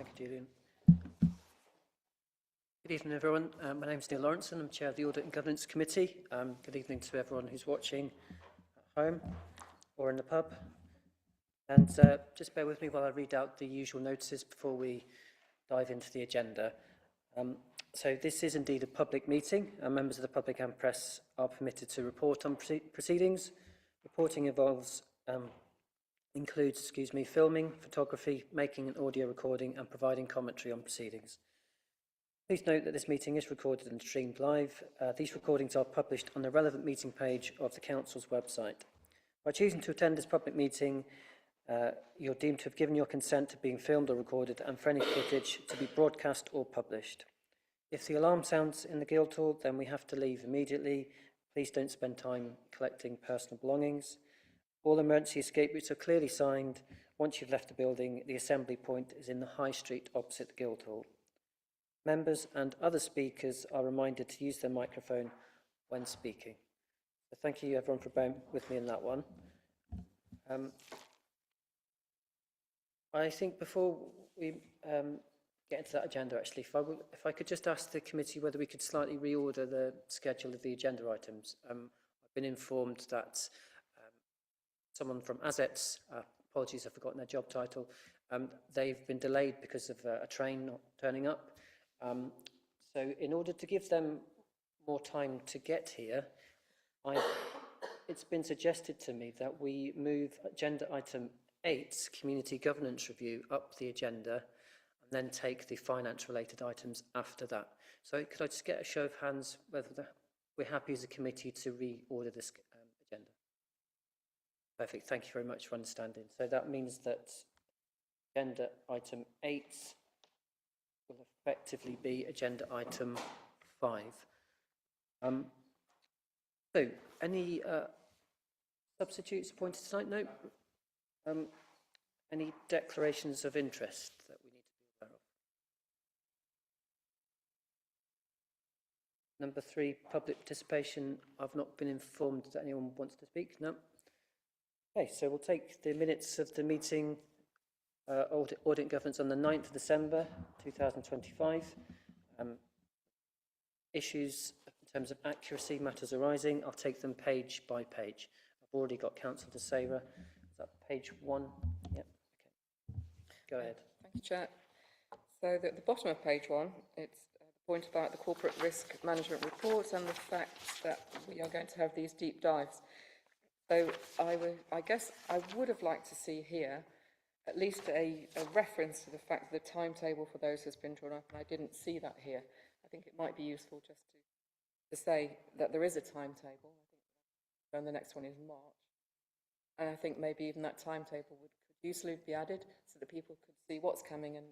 Thank you, Julian. Good evening, everyone. My name is Neil Lawrence and I'm Chair of the Audit and Governance Committee. Good evening to everyone who's watching at home or in the pub. And just bear with me while I read out the usual notices before we dive into the agenda. So this is indeed a public meeting. Members of the public and press are permitted to report on proceedings. Reporting includes filming, photography, making an audio recording and providing commentary on proceedings. Please note that this meeting is recorded and streamed live. These recordings are published on the relevant meeting page of the Council's website. By choosing to attend this public meeting, you're deemed to have given your consent to being filmed or recorded and for any footage to be broadcast or published. If the alarm sounds in the Guildhall, then we have to leave immediately. Please don't spend time collecting personal belongings. All emergency escape routes are clearly signed. Once you've left the building, the assembly point is in the High Street opposite the Guildhall. Members and other speakers are reminded to use their microphone when speaking. So thank you everyone for bearing with me in that one. I think before we get into that agenda, actually, if I could just ask the committee whether we could slightly reorder the schedule of the agenda items. I've been informed that someone from Assets, apologies I've forgotten their job title, they've been delayed because of a train not turning up. So in order to give them more time to get here, it's been suggested to me that we move agenda item 8, Community Governance Review, up the agenda and then take the finance-related items after that. So could I just get a show of hands whether we're happy as a committee to reorder this agenda? Perfect, thank you very much for understanding. So that means that agenda item 8 will effectively be agenda item 5. So, any substitutes appointed tonight? No. Any declarations of interest that we need to be aware of? Number 3, public participation. I've not been informed that anyone wants to speak. No. Okay, so we'll take the minutes of the meeting. Audit and Governance on the 9th of December 2025. Issues in terms of accuracy, matters arising, I'll take them page by page. I've already got Councillor De Seira. Is that page 1? Yep. Okay. Go ahead. Thank you, Chair. So at the bottom of page 1, it's the point about the corporate risk management report and the fact that we are going to have these deep dives. So I guess I would have liked to see here at least a reference to the fact that the timetable for those has been drawn up, and I didn't see that here. I think it might be useful just to say that there is a timetable. I think the next one is March, and I think maybe even that timetable could usefully be added so that people could see what's coming and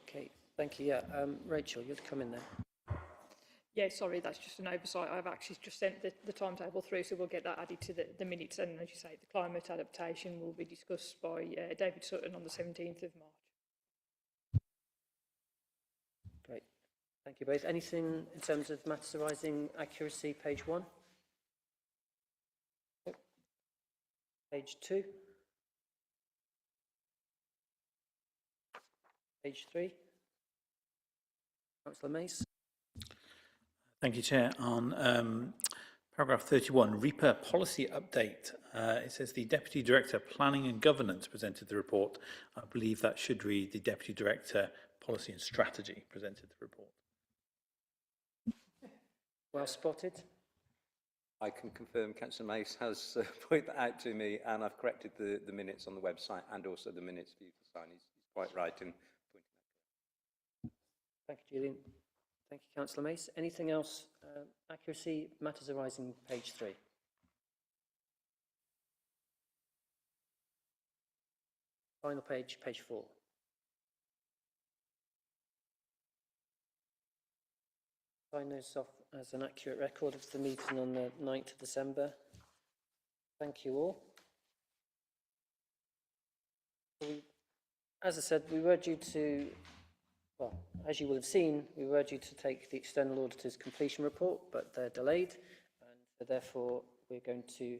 Okay, thank you. Yeah, Rachel, you'd come in there. Yeah, sorry, that's just an oversight. I've actually just sent the timetable through, so we'll get that added to the minutes. And as you say, the climate adaptation will be discussed by David Sutton on the 17th of March. Great. Thank you both. Anything in terms of matters arising, accuracy, page 1? Page 2? Page 3? Councillor Mace? Thank you, Chair. On paragraph 31, REPA policy update. It says the Deputy Director Planning and Governance presented the report. I believe that should read the Deputy Director Policy and Strategy presented the report. Well spotted. I can confirm Councillor Mace has pointed that out to me, and I've corrected the minutes on the website and also the minutes for you to sign. He's quite right in pointing that out. Thank you, Julian. Thank you, Councillor Mace. Anything else? Accuracy, matters arising, page 3. Final page, page 4. Sign those off as an accurate record of the meeting on the 9th of December. Thank you all. As I said, we were due to, well, as you will have seen, we were due to take the external auditor's completion report, but they're delayed, and therefore we're going to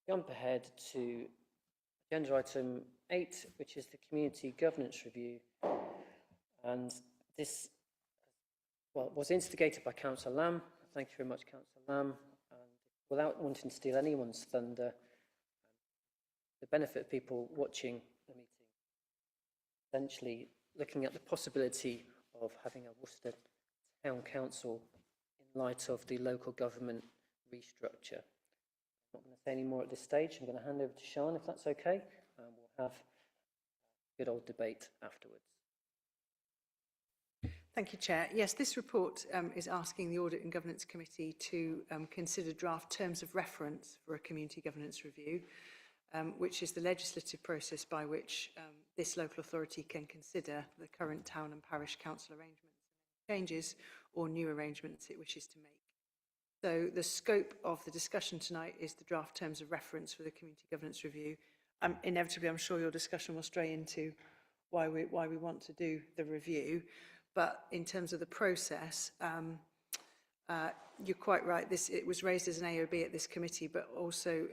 jump ahead to agenda item 8, which is the community governance review. And this, well, was instigated by Councillor Lamb. Thank you very much, Councillor Lamb. And without wanting to steal anyone's thunder, the benefit of people watching the meeting, essentially looking at the possibility of having a Worcester Town Council in light of the local government restructure. I'm not going to say any more at this stage. I'm going to hand over to Sian, if that's okay, and we'll have a good old debate afterwards. Thank you, Chair. Yes, this report is asking the Audit and Governance Committee to consider draft terms of reference for a community governance review, which is the legislative process by which this local authority can consider the current town and parish council arrangements, changes or new arrangements it wishes to make. So the scope of the discussion tonight is the draft terms of reference for the community governance review. Inevitably, I'm sure your discussion will stray into why we want to do the review. But in terms of the process, you're quite right. It was raised as an AOB at this committee, but also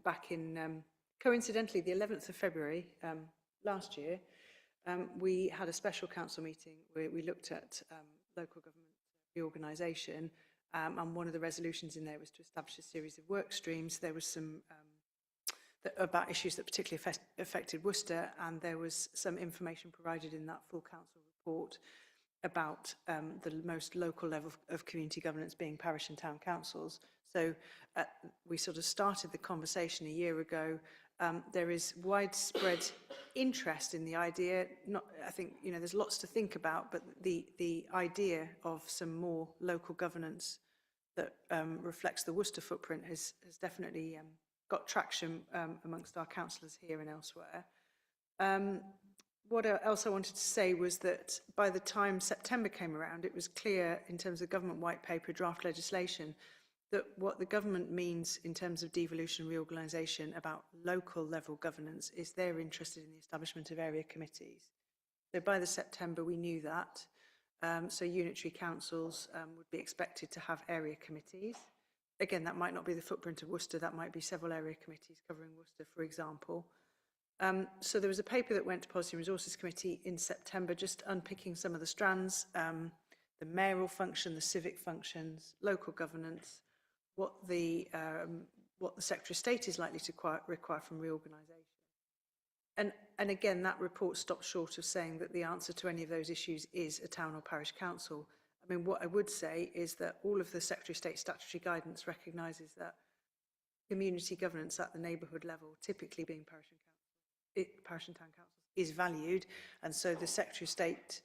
back in, coincidentally, the 11th of February last year, we had a special council meeting where we looked at local government reorganisation, and one of the resolutions in there was to establish a series of work streams. There was some about issues that particularly affected Worcester, and there was some information provided in that full council report about the most local level of community governance being parish and town councils. So we sort of started the conversation a year ago. There is widespread interest in the idea. I think, you know, there's lots to think about, but the idea of some more local governance that reflects the Worcester footprint has definitely got traction amongst our councillors here and elsewhere. What else I wanted to say was that by the time September came around, it was clear in terms of government white paper draft legislation that what the government means in terms of devolution and reorganisation about local level governance is they're interested in the establishment of area committees. So by the September we knew that. So unitary councils would be expected to have area committees. Again, that might not be the footprint of Worcester, that might be several area committees covering Worcester, for example. So there was a paper that went to Policy and Resources Committee in September, just unpicking some of the strands, the mayoral function, the civic functions, local governance, what the Secretary of State is likely to require from reorganisation. And again, that report stopped short of saying that the answer to any of those issues is a town or parish council. I mean, what I would say is that all of the Secretary of State statutory guidance recognises that community governance at the neighbourhood level, typically being parish and town councils, is valued, and so the Secretary of State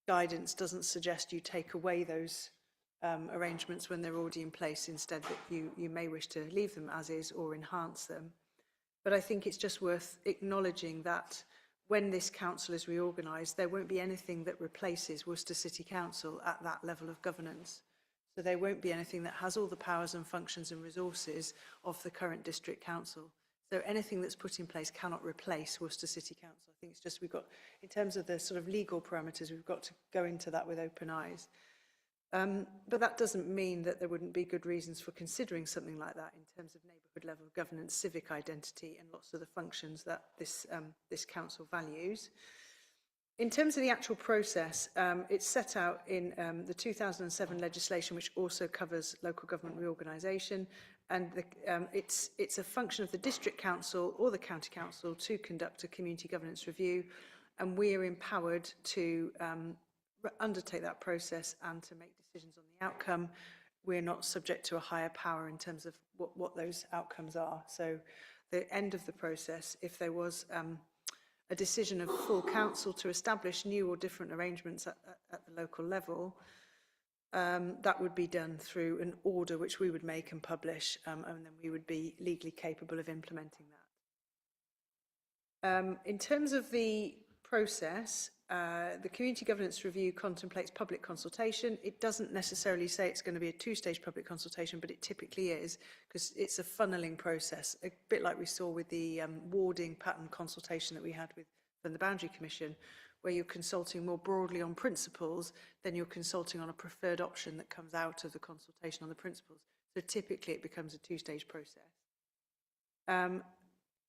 guidance doesn't suggest you take away those arrangements when they're already in place. Instead, that you may wish to leave them as is or enhance them. But I think it's just worth acknowledging that when this council is reorganised, there won't be anything that replaces Worcester City Council at that level of governance. So there won't be anything that has all the powers and functions and resources of the current district council. So anything that's put in place cannot replace Worcester City Council. I think it's just we've got, in terms of the sort of legal parameters, we've got to go into that with open eyes. But that doesn't mean that there wouldn't be good reasons for considering something like that in terms of neighbourhood level of governance, civic identity, and lots of the functions that this council values. In terms of the actual process, it's set out in the 2007 legislation, which also covers local government reorganisation, and it's a function of the district council or the county council to conduct a community governance review, and we are empowered to undertake that process and to make decisions on the outcome. We're not subject to a higher power in terms of what those outcomes are. So the end of the process, if there was a decision of full council to establish new or different arrangements at the local level, that would be done through an order which we would make and publish, and then we would be legally capable of implementing that. In terms of the process, the Community Governance Review contemplates public consultation. It doesn't necessarily say it's going to be a two-stage public consultation, but it typically is, because it's a funneling process, a bit like we saw with the warding pattern consultation that we had from the Boundary Commission, where you're consulting more broadly on principles than you're consulting on a preferred option that comes out of the consultation on the principles. So typically it becomes a two-stage process.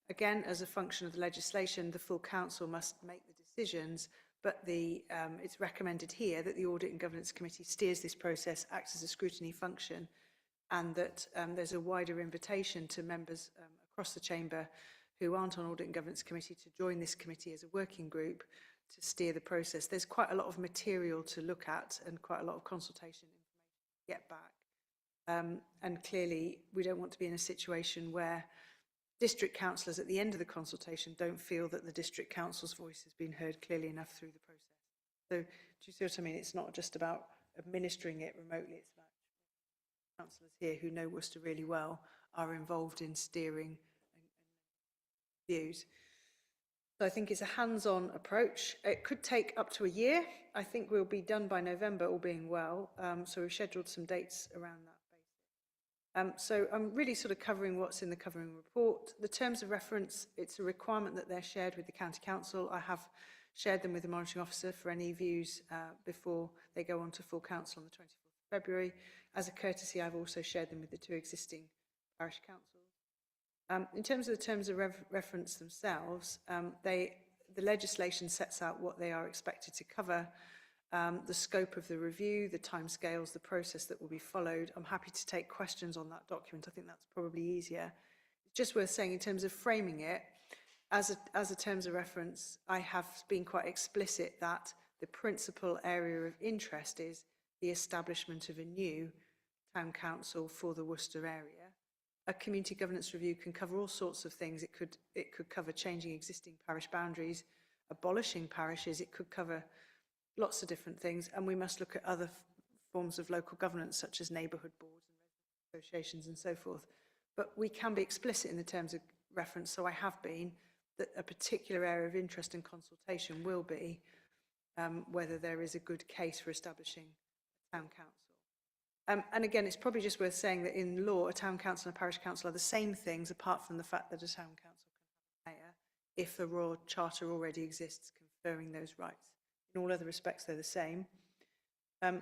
Again, as a function of the legislation, the full council must make the decisions, but it's recommended here that the Audit and Governance Committee steers this process, acts as a scrutiny function, and that there's a wider invitation to members across the chamber who aren't on Audit and Governance Committee to join this committee as a working group to steer the process. There's quite a lot of material to look at and quite a lot of consultation information to get back. And clearly, we don't want to be in a situation where district councillors at the end of the consultation don't feel that the district council's voice has been heard clearly enough through the process. So do you see what I mean? It's not just about administering it remotely, it's about councillors here who know Worcester really well are involved in steering and views. So I think it's a hands-on approach. It could take up to a year. I think we'll be done by November, all being well. So we've scheduled some dates around that. So I'm really sort of covering what's in the covering report. The terms of reference, it's a requirement that they're shared with the County Council. I have shared them with the monitoring officer for any views before they go on to full council on the 24th of February. As a courtesy, I've also shared them with the 2 existing parish councils. In terms of the terms of reference themselves, the legislation sets out what they are expected to cover, the scope of the review, the timescales, the process that will be followed. I'm happy to take questions on that document. I think that's probably easier. It's just worth saying in terms of framing it, as a terms of reference, I have been quite explicit that the principal area of interest is the establishment of a new town council for the Worcester area. A community governance review can cover all sorts of things. It could cover changing existing parish boundaries, abolishing parishes. It could cover lots of different things, and we must look at other forms of local governance, such as neighbourhood boards and associations and so forth. But we can be explicit in the terms of reference, so I have been, that a particular area of interest and consultation will be whether there is a good case for establishing a town council. And again, it's probably just worth saying that in law, a town council and a parish council are the same things, apart from the fact that a town council can have a mayor if a royal charter already exists conferring those rights. In all other respects, they're the same.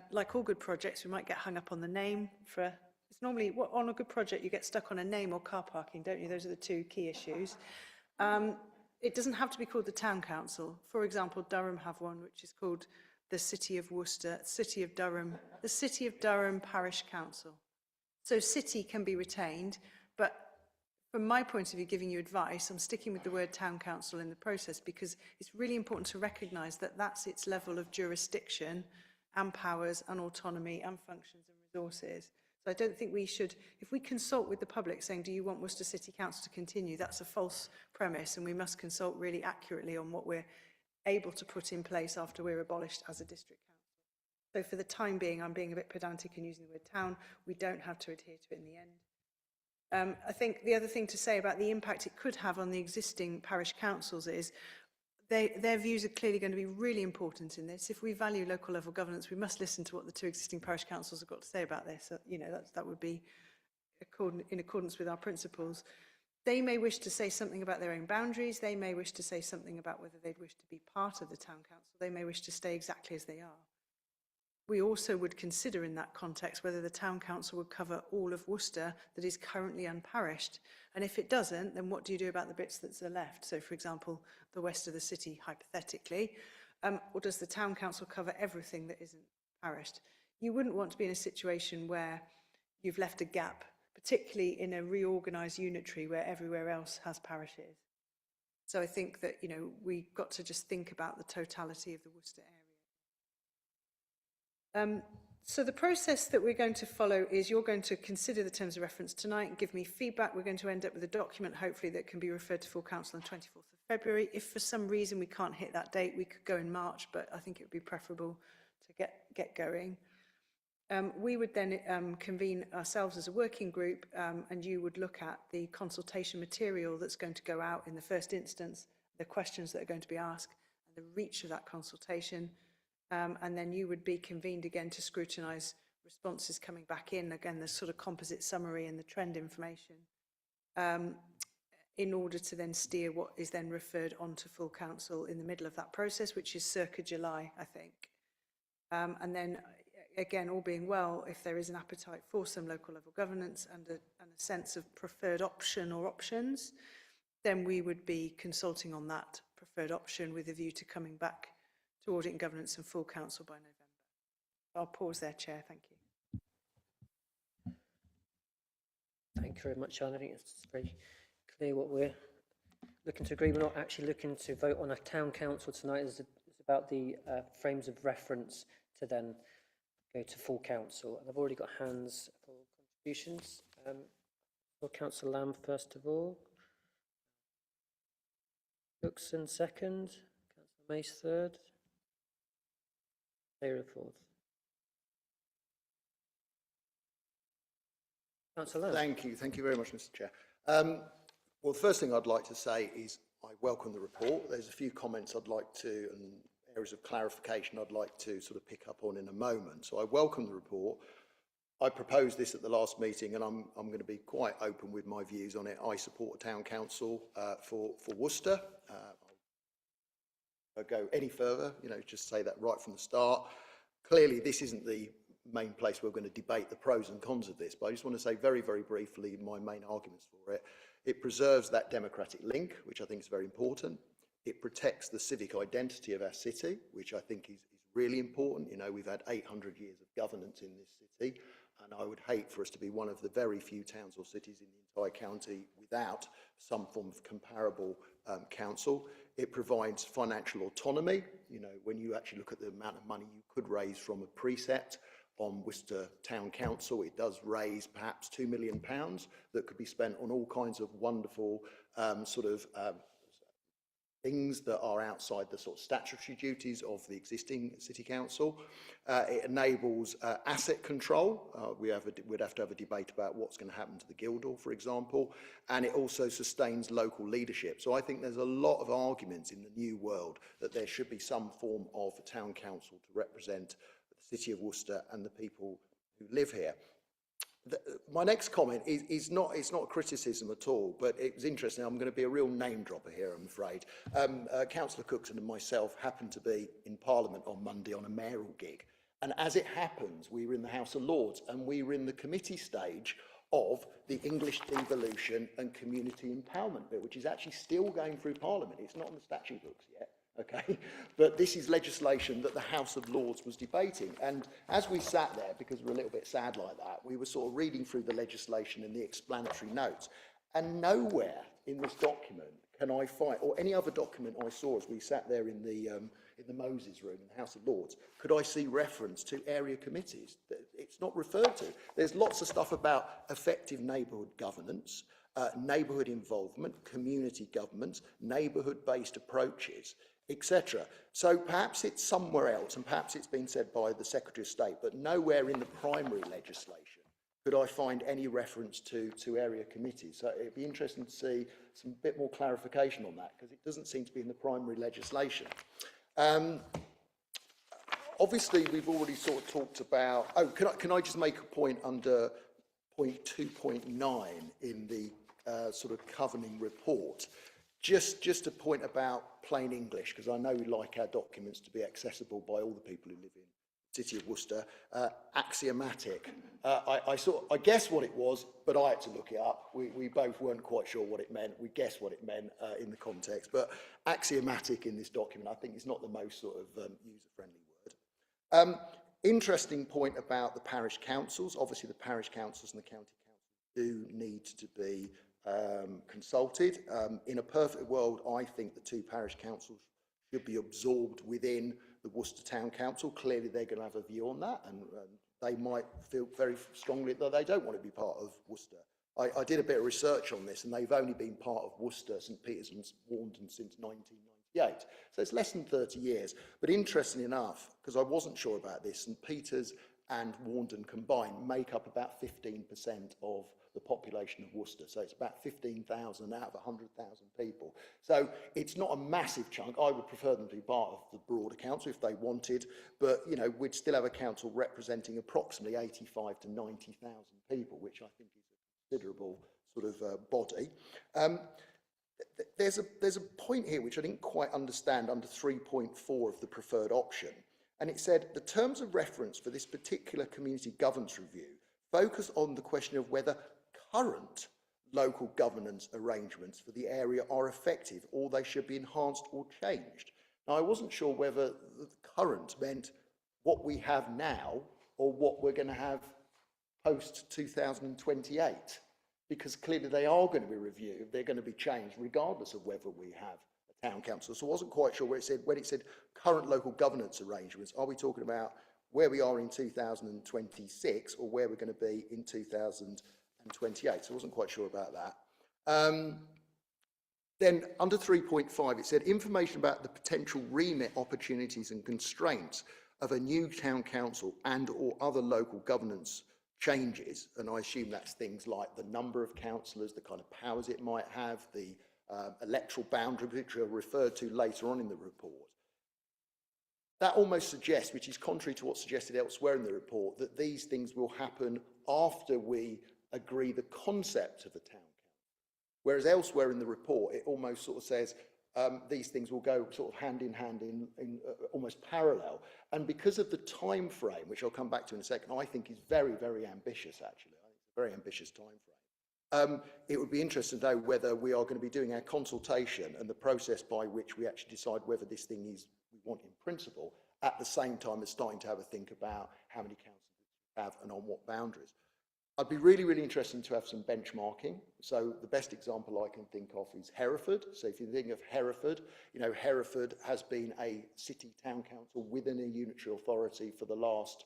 Like all good projects, we might get hung up on the name. It's normally, on a good project, you get stuck on a name or car parking, don't you? Those are the 2 key issues. It doesn't have to be called the town council. For example, Durham have one, which is called the City of Worcester, the City of Durham Parish Council. So city can be retained, but from my point of view, giving you advice, I'm sticking with the word town council in the process because it's really important to recognise that that's its level of jurisdiction and powers and autonomy and functions and resources. So I don't think we should, if we consult with the public saying, do you want Worcester City Council to continue? That's a false premise, and we must consult really accurately on what we're able to put in place after we're abolished as a district council. So for the time being, I'm being a bit pedantic and using the word town. We don't have to adhere to it in the end. I think the other thing to say about the impact it could have on the existing parish councils is their views are clearly going to be really important in this. If we value local level governance, we must listen to what the 2 existing parish councils have got to say about this. You know, that would be in accordance with our principles. They may wish to say something about their own boundaries. They may wish to say something about whether they'd wish to be part of the town council. They may wish to stay exactly as they are. We also would consider in that context whether the town council would cover all of Worcester that is currently unparished. And if it doesn't, then what do you do about the bits that are left? So, for example, the west of the city, hypothetically, or does the town council cover everything that isn't parished? You wouldn't want to be in a situation where you've left a gap, particularly in a reorganised unitary where everywhere else has parishes. So I think that, you know, we've got to just think about the totality of the Worcester area. So the process that we're going to follow is you're going to consider the terms of reference tonight and give me feedback. We're going to end up with a document, hopefully, that can be referred to full council on 24th of February. If for some reason we can't hit that date, we could go in March, but I think it would be preferable to get going. We would then convene ourselves as a working group, and you would look at the consultation material that's going to go out in the first instance, the questions that are going to be asked, and the reach of that consultation. And then you would be convened again to scrutinise responses coming back in, again, the sort of composite summary and the trend information, in order to then steer what is then referred on to full council in the middle of that process, which is circa July, I think. And then, again, all being well, if there is an appetite for some local level governance and a sense of preferred option or options, then we would be consulting on that preferred option with a view to coming back to Audit and Governance and full council by November. I'll pause there, Chair. Thank you. Thank you very much, Anne. I think it's very clear what we're looking to agree. We're not actually looking to vote on a town council tonight. It's about the frames of reference to then go to full council. And I've already got hands for contributions. For Councillor Lamb, first of all. Cookson, second. Councillor Mace, third. Taylor, fourth. Councillor Lamb. Thank you very much, Mr. Chair. Well, the first thing I'd like to say is I welcome the report. There's a few comments I'd like to, and areas of clarification I'd like to sort of pick up on in a moment. So I welcome the report. I proposed this at the last meeting, and I'm going to be quite open with my views on it. I support a town council for Worcester. I'll go any further, just say that right from the start. Clearly, this isn't the main place we're going to debate the pros and cons of this, but I just want to say very, very briefly my main arguments for it. It preserves that democratic link, which I think is very important. It protects the civic identity of our city, which I think is really important. We've had 800 years of governance in this city, and I would hate for us to be one of the very few towns or cities in the entire county without some form of comparable council. It provides financial autonomy. When you actually look at the amount of money you could raise from a precept on Worcester Town Council, it does raise perhaps £2 million that could be spent on all kinds of wonderful things that are outside the sort of statutory duties of the existing city council. It enables asset control. We'd have to have a debate about what's going to happen to the Guildhall, for example, and it also sustains local leadership. So I think there's a lot of arguments in the new world that there should be some form of a town council to represent the city of Worcester and the people who live here. My next comment is not a criticism at all, but it was interesting. I'm going to be a real name dropper here, I'm afraid. Councillor Cookson and myself happened to be in Parliament on Monday on a mayoral gig. And as it happens, we were in the House of Lords and we were in the committee stage of the English Devolution and Community Empowerment Bill, which is actually still going through Parliament. It's not on the statute books yet. Okay, but this is legislation that the House of Lords was debating, and as we sat there, because we're a little bit sad like that, we were sort of reading through the legislation and the explanatory notes, and nowhere in this document can I find, or any other document I saw as we sat there in the Moses room in the House of Lords, could I see reference to area committees. It's not referred to. There's lots of stuff about effective neighbourhood governance, neighbourhood involvement, community governments, neighbourhood-based approaches, etc. So perhaps it's somewhere else, and perhaps it's been said by the Secretary of State, but nowhere in the primary legislation could I find any reference to area committees. So it'd be interesting to see some bit more clarification on that, because it doesn't seem to be in the primary legislation. Obviously, we've already sort of talked about... Oh, can I just make a point under point 2.9 in the sort of governing report? Just a point about plain English, because I know we like our documents to be accessible by all the people who live in the city of Worcester. Axiomatic. I guessed what it was, but I had to look it up. We both weren't quite sure what it meant. We guessed what it meant in the context. But axiomatic in this document, I think, is not the most sort of user-friendly word. Interesting point about the parish councils. Obviously, the parish councils and the county councils do need to be consulted. In a perfect world, I think the two parish councils should be absorbed within the Worcester Town Council. Clearly, they're going to have a view on that, and they might feel very strongly that they don't want to be part of Worcester. I did a bit of research on this, and they've only been part of Worcester, St Peters and Warndon since 1998. So it's less than 30 years. But interestingly enough, because I wasn't sure about this, St Peters and Warndon combined make up about 15% of the population of Worcester. So it's about 15,000 out of 100,000 people. So it's not a massive chunk. I would prefer them to be part of the broader council if they wanted, but we'd still have a council representing approximately 85 to 90,000 people, which I think is a considerable sort of body. There's a point here which I didn't quite understand under 3.4 of the preferred option. And it said, the terms of reference for this particular community governance review focus on the question of whether current local governance arrangements for the area are effective, or they should be enhanced or changed. Now, I wasn't sure whether the current meant what we have now or what we're going to have post 2028, because clearly they are going to be reviewed, they're going to be changed regardless of whether we have a town council. So I wasn't quite sure where it said, when it said current local governance arrangements, are we talking about where we are in 2026 or where we're going to be in 2028? So I wasn't quite sure about that. Then under 3.5, it said information about the potential remit, opportunities and constraints of a new town council and or other local governance changes. And I assume that's things like the number of councillors, the kind of powers it might have, the electoral boundaries, which are referred to later on in the report. That almost suggests, which is contrary to what's suggested elsewhere in the report, that these things will happen after we agree the concept of a town council. Whereas elsewhere in the report, it almost sort of says these things will go sort of hand in hand in almost parallel. And because of the time frame, which I'll come back to in a second, I think is very, very ambitious, actually. I think it's a very ambitious time frame. It would be interesting to know whether we are going to be doing our consultation and the process by which we actually decide whether this thing is we want in principle, at the same time as starting to have a think about how many councils we have and on what boundaries. I'd be really, really interested to have some benchmarking. So the best example I can think of is Hereford. So if you think of Hereford, you know, Hereford has been a city town council within a unitary authority for the last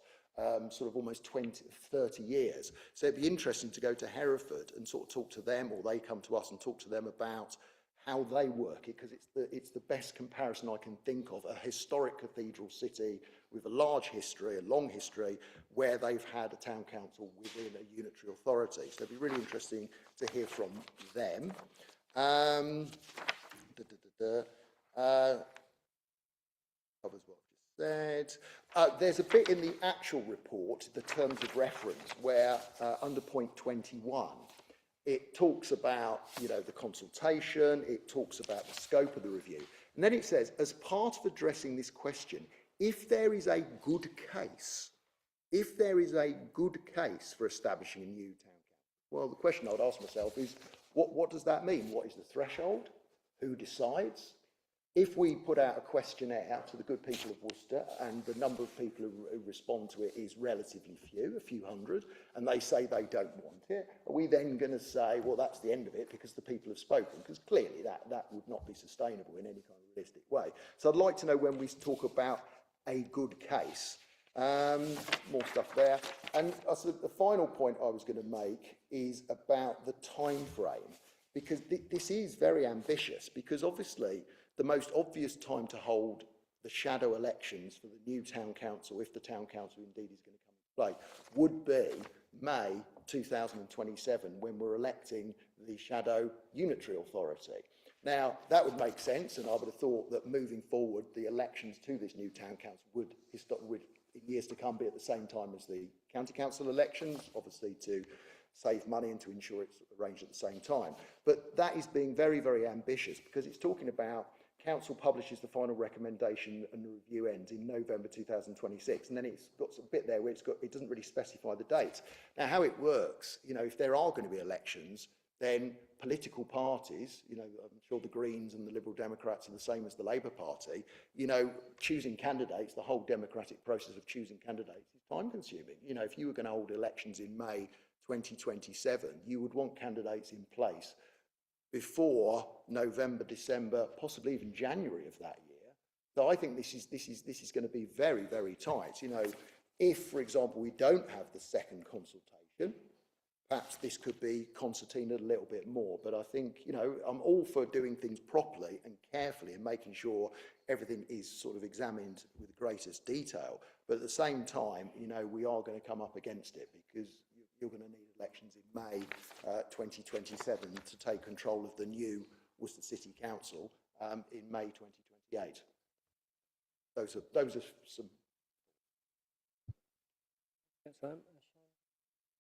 sort of almost 30 years. So it'd be interesting to go to Hereford and sort of talk to them, or they come to us and talk to them about how they work it, because it's the best comparison I can think of, a historic cathedral city with a large history, a long history, where they've had a town council within a unitary authority. So it'd be really interesting to hear from them. Covers what I've just said. There's a bit in the actual report, the terms of reference, where under point 21, it talks about, you know, the consultation, it talks about the scope of the review. And then it says, as part of addressing this question, if there is a good case for establishing a new town council, well, the question I would ask myself is, what does that mean? What is the threshold? Who decides? If we put out a questionnaire to the good people of Worcester and the number of people who respond to it is relatively few, a few hundred, and they say they don't want it, are we then going to say, well, that's the end of it because the people have spoken? Because clearly that would not be sustainable in any kind of realistic way. So I'd like to know when we talk about a good case. More stuff there. And the final point I was going to make is about the time frame, because this is very ambitious, because obviously the most obvious time to hold the shadow elections for the new town council, if the town council indeed is going to come into play, would be May 2027, when we're electing the shadow unitary authority. Now, that would make sense, and I would have thought that moving forward, the elections to this new town council would in years to come be at the same time as the county council elections, obviously to save money and to ensure it's arranged at the same time. But that is being very, very ambitious, because it's talking about council publishes the final recommendation and the review ends in November 2026, and then it's got a bit there where it doesn't really specify the date. Now, how it works, you know, if there are going to be elections, then political parties, you know, I'm sure the Greens and the Liberal Democrats are the same as the Labour Party, you know, choosing candidates, the whole democratic process of choosing candidates is time consuming. You know, if you were going to hold elections in May 2027, you would want candidates in place before November, December, possibly even January of that year. So I think this is going to be very, very tight. You know, if, for example, we don't have the second consultation, perhaps this could be concertinaed a little bit more. But I think, you know, I'm all for doing things properly and carefully and making sure everything is sort of examined with the greatest detail. But at the same time, you know, we are going to come up against it, because you're going to need elections in May 2027 to take control of the new Worcester City Council in May 2028. Those are some.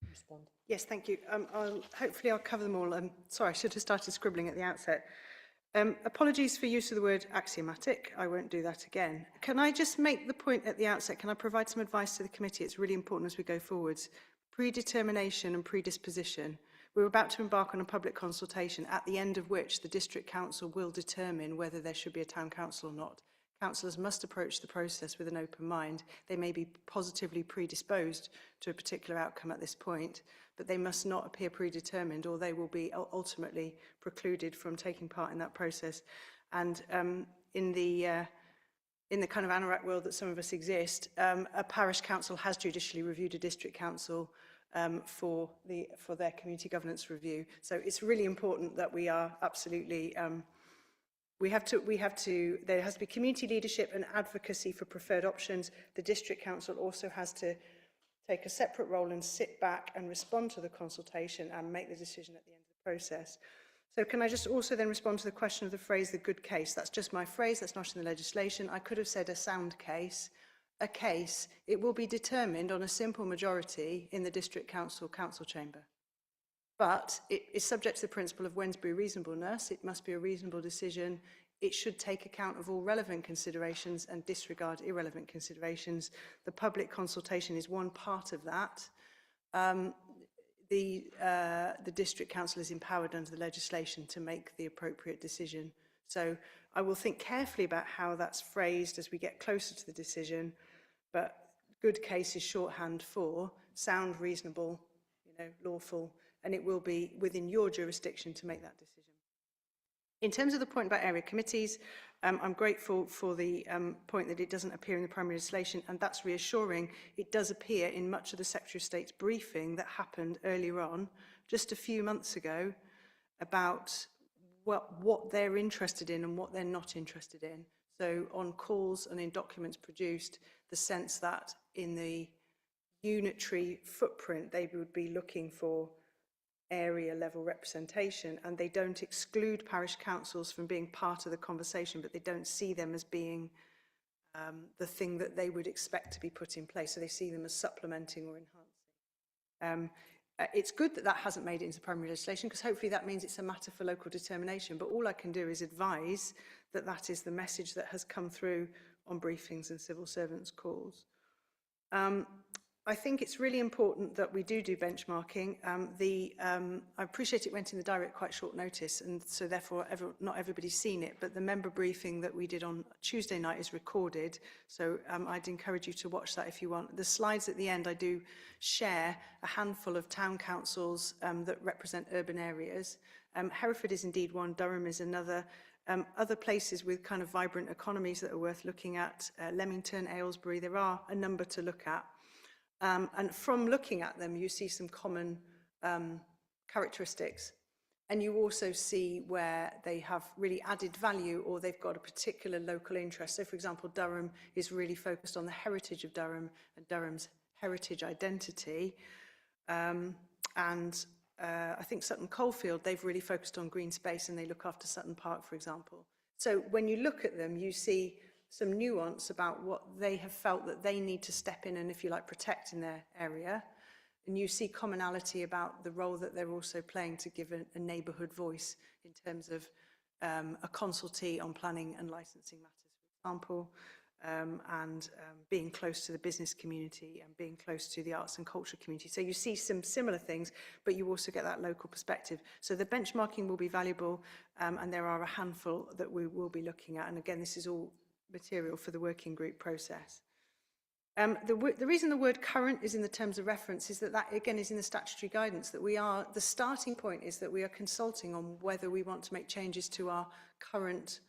Respond. Yes, thank you. Hopefully I'll cover them all. Sorry, I should have started scribbling at the outset. Apologies for use of the word axiomatic. I won't do that again. Can I just make the point at the outset? Can I provide some advice to the committee? It's really important as we go forwards. Predetermination and predisposition. We're about to embark on a public consultation, at the end of which the District Council will determine whether there should be a town council or not. Councillors must approach the process with an open mind. They may be positively predisposed to a particular outcome at this point, but they must not appear predetermined, or they will be ultimately precluded from taking part in that process. And in the kind of anorak world that some of us exist, a parish council has judicially reviewed a district council for their community governance review. So it's really important that we are absolutely there has to be community leadership and advocacy for preferred options. The district council also has to take a separate role and sit back and respond to the consultation and make the decision at the end of the process. So can I just also then respond to the question of the phrase, the good case? That's just my phrase, that's not in the legislation. I could have said a sound case. A case, it will be determined on a simple majority in the district council chamber. But it is subject to the principle of Wednesbury reasonableness. It must be a reasonable decision. It should take account of all relevant considerations and disregard irrelevant considerations. The public consultation is one part of that. The district council is empowered under the legislation to make the appropriate decision. So I will think carefully about how that's phrased as we get closer to the decision, but good case is shorthand for sound, reasonable, lawful, and it will be within your jurisdiction to make that decision. In terms of the point about area committees, I'm grateful for the point that it doesn't appear in the primary legislation, and that's reassuring. It does appear in much of the Secretary of State's briefing that happened earlier on, just a few months ago, about what they're interested in and what they're not interested in. So on calls and in documents produced, the sense that in the unitary footprint, they would be looking for area level representation, and they don't exclude parish councils from being part of the conversation, but they don't see them as being the thing that they would expect to be put in place. So they see them as supplementing or enhancing. It's good that that hasn't made it into primary legislation, because hopefully that means it's a matter for local determination. But all I can do is advise that that is the message that has come through on briefings and civil servants' calls. I think it's really important that we do benchmarking. I appreciate it went in the diary at quite short notice, and so therefore not everybody's seen it, but the member briefing that we did on Tuesday night is recorded, so I'd encourage you to watch that if you want. The slides at the end, I do share a handful of town councils that represent urban areas. Hereford is indeed one, Durham is another. Other places with kind of vibrant economies that are worth looking at, Leamington, Aylesbury, there are a number to look at. And from looking at them, you see some common characteristics. And you also see where they have really added value, or they've got a particular local interest. So, for example, Durham is really focused on the heritage of Durham and Durham's heritage identity. I think Sutton Coldfield, they've really focused on green space, and they look after Sutton Park, for example. So when you look at them, you see some nuance about what they have felt that they need to step in and, if you like, protect in their area. And you see commonality about the role that they're also playing to give a neighbourhood voice in terms of a consultee on planning and licensing matters, for example, and being close to the business community and being close to the arts and culture community. So you see some similar things, but you also get that local perspective. So the benchmarking will be valuable, and there are a handful that we will be looking at. And again, this is all material for the working group process. The reason the word current is in the terms of reference is that again is in the statutory guidance, that the starting point is that we are consulting on whether we want to make changes to our current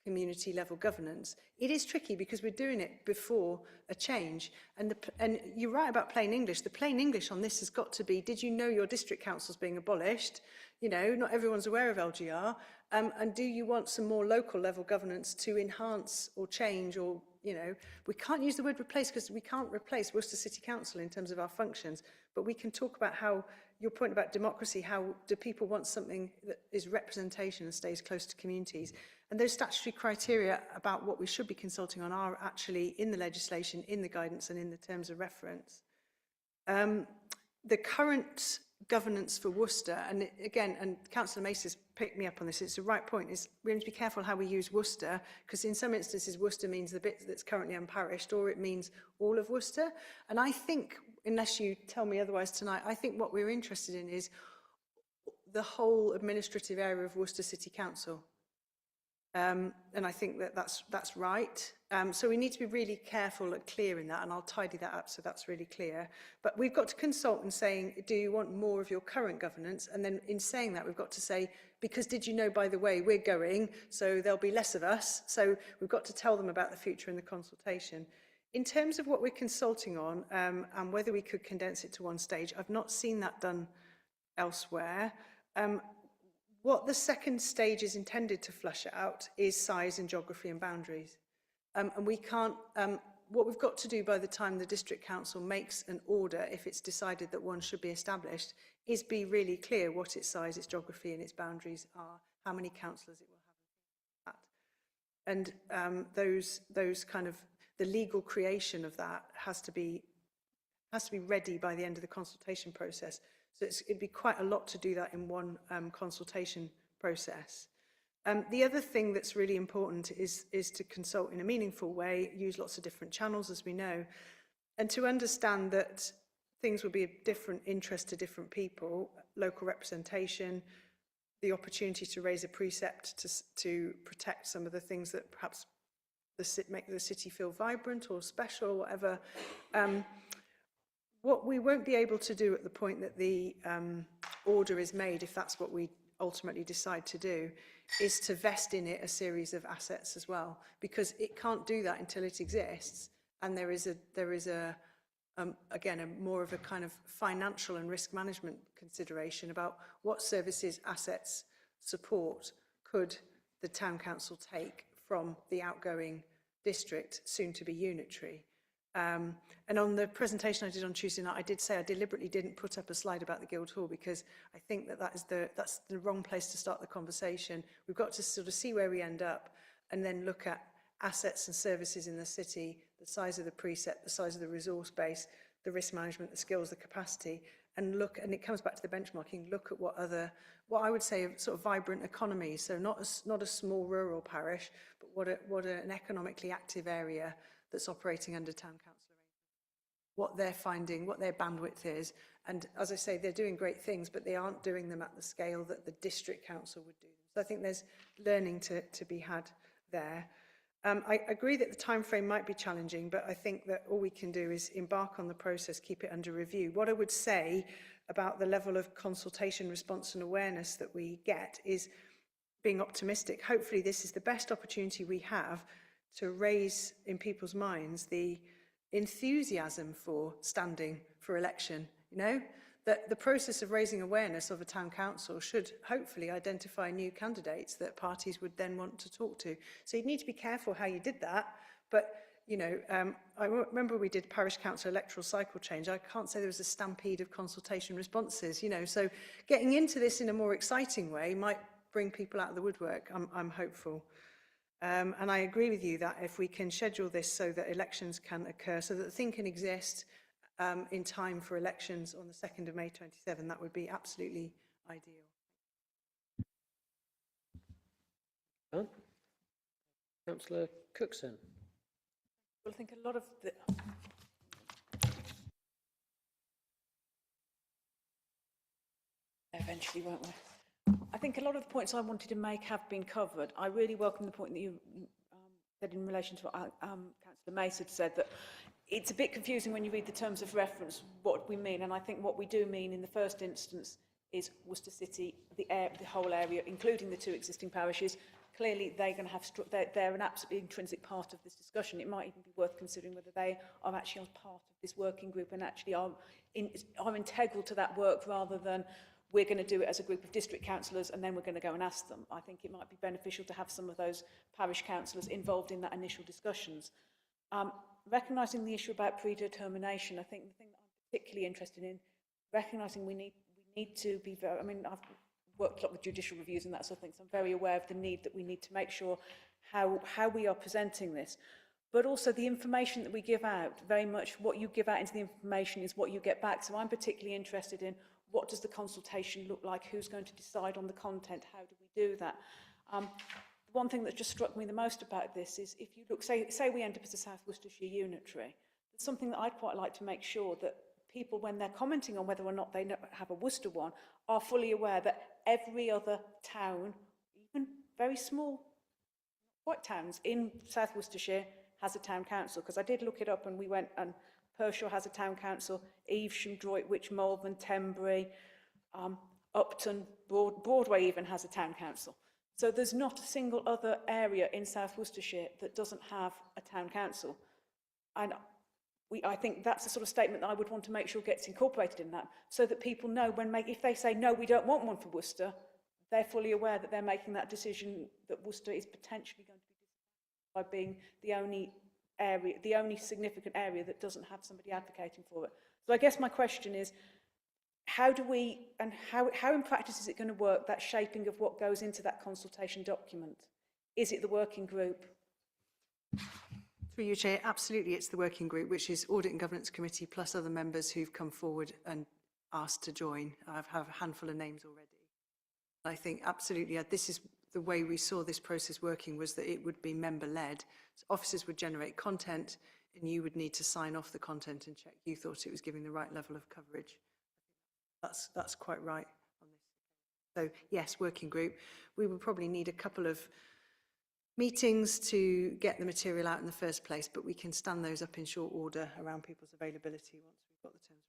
community level governance. It is tricky because we're doing it before a change, and you're right about plain English. The plain English on this has got to be, did you know your district council's being abolished? Not everyone's aware of LGR, and do you want some more local level governance to enhance or change, or we can't use the word replace because we can't replace Worcester City Council in terms of our functions, but we can talk about how, your point about democracy, how do people want something that is representation and stays close to communities? And those statutory criteria about what we should be consulting on are actually in the legislation, in the guidance, and in the terms of reference. The current governance for Worcester, and again, and Councillor Mace has picked me up on this, it's the right point, is we need to be careful how we use Worcester, because in some instances Worcester means the bit that's currently unparished, or it means all of Worcester. And I think, unless you tell me otherwise tonight, I think what we're interested in is the whole administrative area of Worcester City Council. And I think that that's right. So we need to be really careful and clear in that, and I'll tidy that up so that's really clear. But we've got to consult and saying, do you want more of your current governance? And then in saying that, we've got to say, because did you know, by the way, we're going, so there'll be less of us. So we've got to tell them about the future in the consultation. In terms of what we're consulting on and whether we could condense it to one stage, I've not seen that done elsewhere. What the second stage is intended to flush out is size and geography and boundaries. And we can't, what we've got to do by the time the District Council makes an order, if it's decided that one should be established, is be really clear what its size, its geography and its boundaries are, how many councillors it will have. And those kind of, the legal creation of that has to be ready by the end of the consultation process. So it'd be quite a lot to do that in one consultation process. The other thing that's really important is to consult in a meaningful way, use lots of different channels, as we know, and to understand that things will be of different interest to different people, local representation, the opportunity to raise a precept to protect some of the things that perhaps make the city feel vibrant or special or whatever. What we won't be able to do at the point that the order is made, if that's what we ultimately decide to do, is to vest in it a series of assets as well, because it can't do that until it exists. And there is again, more of a kind of financial and risk management consideration about what services, assets, support could the town council take from the outgoing district, soon to be unitary. And on the presentation I did on Tuesday night, I did say I deliberately didn't put up a slide about the Guildhall because I think that that's the wrong place to start the conversation. We've got to sort of see where we end up and then look at assets and services in the city, the size of the precept, the size of the resource base, the risk management, the skills, the capacity, and look, and it comes back to the benchmarking, look at what I would say are sort of vibrant economies. So not a small rural parish, but what an economically active area that's operating under town council, what they're finding, what their bandwidth is. And as I say, they're doing great things, but they aren't doing them at the scale that the district council would do them. So I think there's learning to be had there. I agree that the time frame might be challenging, but I think that all we can do is embark on the process, keep it under review. What I would say about the level of consultation, response and awareness that we get is being optimistic. Hopefully this is the best opportunity we have to raise in people's minds the enthusiasm for standing for election, you know, that the process of raising awareness of a town council should hopefully identify new candidates that parties would then want to talk to. So you'd need to be careful how you did that, but you know, I remember we did parish council electoral cycle change. I can't say there was a stampede of consultation responses, you know, so getting into this in a more exciting way might bring people out of the woodwork. I'm hopeful. And I agree with you that if we can schedule this so that elections can occur, so that the thing can exist in time for elections on the 2nd of May 27, that would be absolutely ideal. Councillor Cookson. Well, I think a lot of the... Eventually, won't we? I think a lot of the points I wanted to make have been covered. I really welcome the point that you said in relation to what Councillor Mace had said, that it's a bit confusing when you read the terms of reference what we mean, and I think what we do mean in the first instance is Worcester City, the whole area, including the 2 existing parishes. Clearly, they're going to have they're an absolutely intrinsic part of this discussion. It might even be worth considering whether they are actually part of this working group and actually are integral to that work, rather than we're going to do it as a group of district councillors and then we're going to go and ask them. I think it might be beneficial to have some of those parish councillors involved in that initial discussions. Recognising the issue about predetermination, I think the thing that I'm particularly interested in, recognising we need to be very, I mean, I've worked a lot with judicial reviews and that sort of thing, so I'm very aware of the need that we need to make sure how we are presenting this. But also the information that we give out, very much what you give out into the information is what you get back. So I'm particularly interested in what does the consultation look like, who's going to decide on the content, how do we do that? One thing that just struck me the most about this is if you look, say we end up as a South Worcestershire unitary, it's something that I'd quite like to make sure that people, when they're commenting on whether or not they have a Worcester one, are fully aware that every other town, even very small white towns in South Worcestershire, has a town council. Because I did look it up, and we went, and Pershore has a town council, Evesham, Droitwich, Malvern, Tenbury, Upton, Broadway even has a town council. So there's not a single other area in South Worcestershire that doesn't have a town council. And I think that's the sort of statement that I would want to make sure gets incorporated in that, so that people know if they say, no, we don't want one for Worcester, they're fully aware that they're making that decision, that Worcester is potentially going to be by being the only area, the only significant area that doesn't have somebody advocating for it. So I guess my question is, how do we, and how in practice is it going to work, that shaping of what goes into that consultation document? Is it the working group? Through you, Chair, absolutely it's the working group, which is Audit and Governance Committee plus other members who've come forward and asked to join. I have a handful of names already. I think absolutely, this is the way we saw this process working, was that it would be member-led. So officers would generate content, and you would need to sign off the content and check you thought it was giving the right level of coverage. That's quite right on this. So yes, working group. We would probably need a couple of meetings to get the material out in the first place, but we can stand those up in short order around people's availability once we've got the terms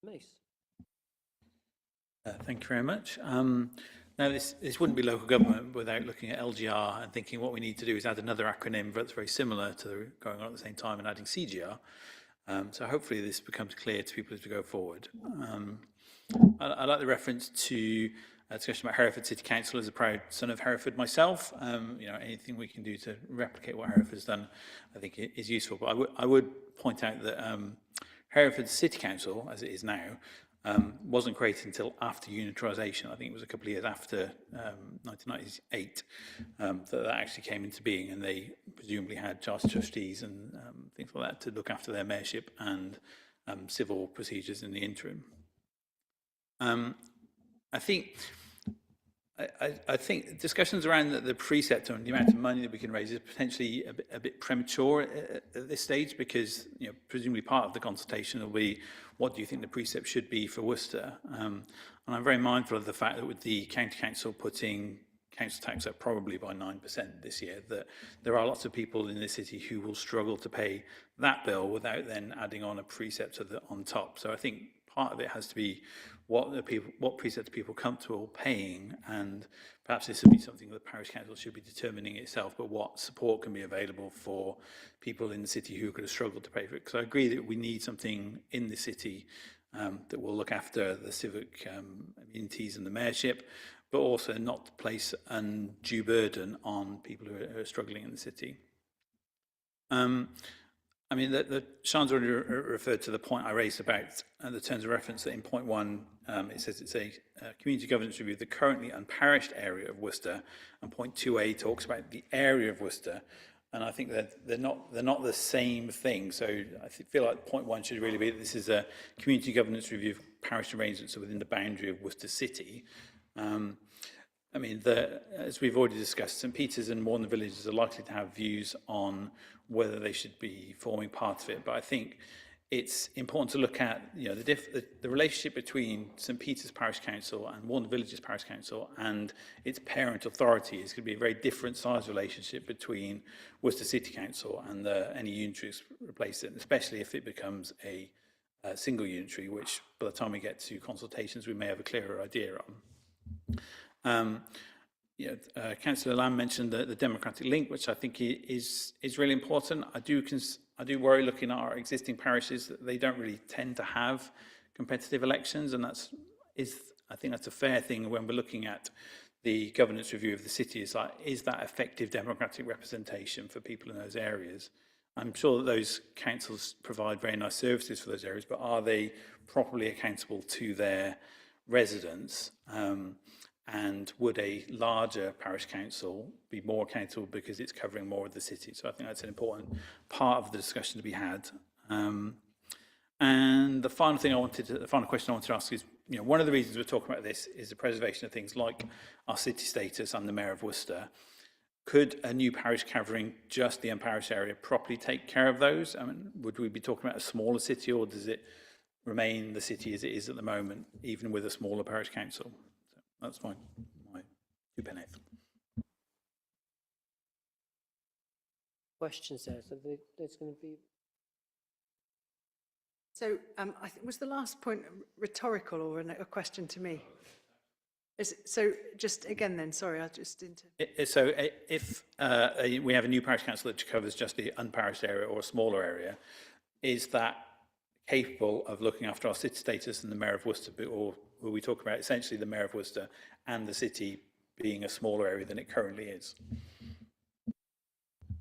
of reference. Mace. Thank you very much. Now, this wouldn't be local government without looking at LGR and thinking what we need to do is add another acronym that's very similar to going on at the same time and adding CGR. So hopefully this becomes clear to people as we go forward. I like the reference to a discussion about Hereford City Council. As a proud son of Hereford myself, you know, anything we can do to replicate what Hereford has done, I think is useful. But I would point out that Hereford City Council, as it is now, wasn't created until after unitarisation. I think it was a couple of years after 1998 that actually came into being, and they presumably had charter trustees and things like that to look after their mayorship and civil procedures in the interim. I think discussions around the precept and the amount of money that we can raise is potentially a bit premature at this stage, because presumably part of the consultation will be, what do you think the precept should be for Worcester? And I'm very mindful of the fact that with the county council putting council tax up probably by 9% this year, that there are lots of people in this city who will struggle to pay that bill without then adding on a precept on top. So I think part of it has to be what precept are people comfortable paying, and perhaps this would be something that the parish council should be determining itself, but what support can be available for people in the city who are going to struggle to pay for it. Because I agree that we need something in the city that will look after the civic amenities and the mayorship, but also not place undue burden on people who are struggling in the city. I mean, Sean's already referred to the point I raised about the terms of reference, that in point 1, it says it's a community governance review of the currently unparished area of Worcester, and point 2A talks about the area of Worcester, and I think that they're not the same thing. So I feel like point 1 should really be that this is a community governance review of parish arrangements within the boundary of Worcester City. I mean, as we've already discussed, St Peters and Warner villages are likely to have views on whether they should be forming part of it. But I think it's important to look at the relationship between St Peters Parish Council and Warner Villages Parish Council and its parent authority. It's going to be a very different size relationship between Worcester City Council and any unitaries replace it, especially if it becomes a single unitary, which by the time we get to consultations we may have a clearer idea on. Councillor Lamb mentioned the democratic link, which I think is really important. I do worry, looking at our existing parishes, that they don't really tend to have competitive elections, and I think that's a fair thing when we're looking at the governance review of the city. Is that effective democratic representation for people in those areas? I'm sure that those councils provide very nice services for those areas, but are they properly accountable to their residents? And would a larger parish council be more accountable because it's covering more of the city? So I think that's an important part of the discussion to be had. And the final question I wanted to ask is, one of the reasons we're talking about this is the preservation of things like our city status and the Mayor of Worcester. Could a new parish covering just the unparished area properly take care of those? I mean, would we be talking about a smaller city, or does it remain the city as it is at the moment, even with a smaller parish council? So that's my 2 pence. Questions there, so there's going to be... So I think, was the last point rhetorical or a question to me? So just again then, sorry, I just didn't... So if we have a new parish council that covers just the unparished area or a smaller area, is that capable of looking after our city status and the Mayor of Worcester, or will we talk about essentially the Mayor of Worcester and the city being a smaller area than it currently is?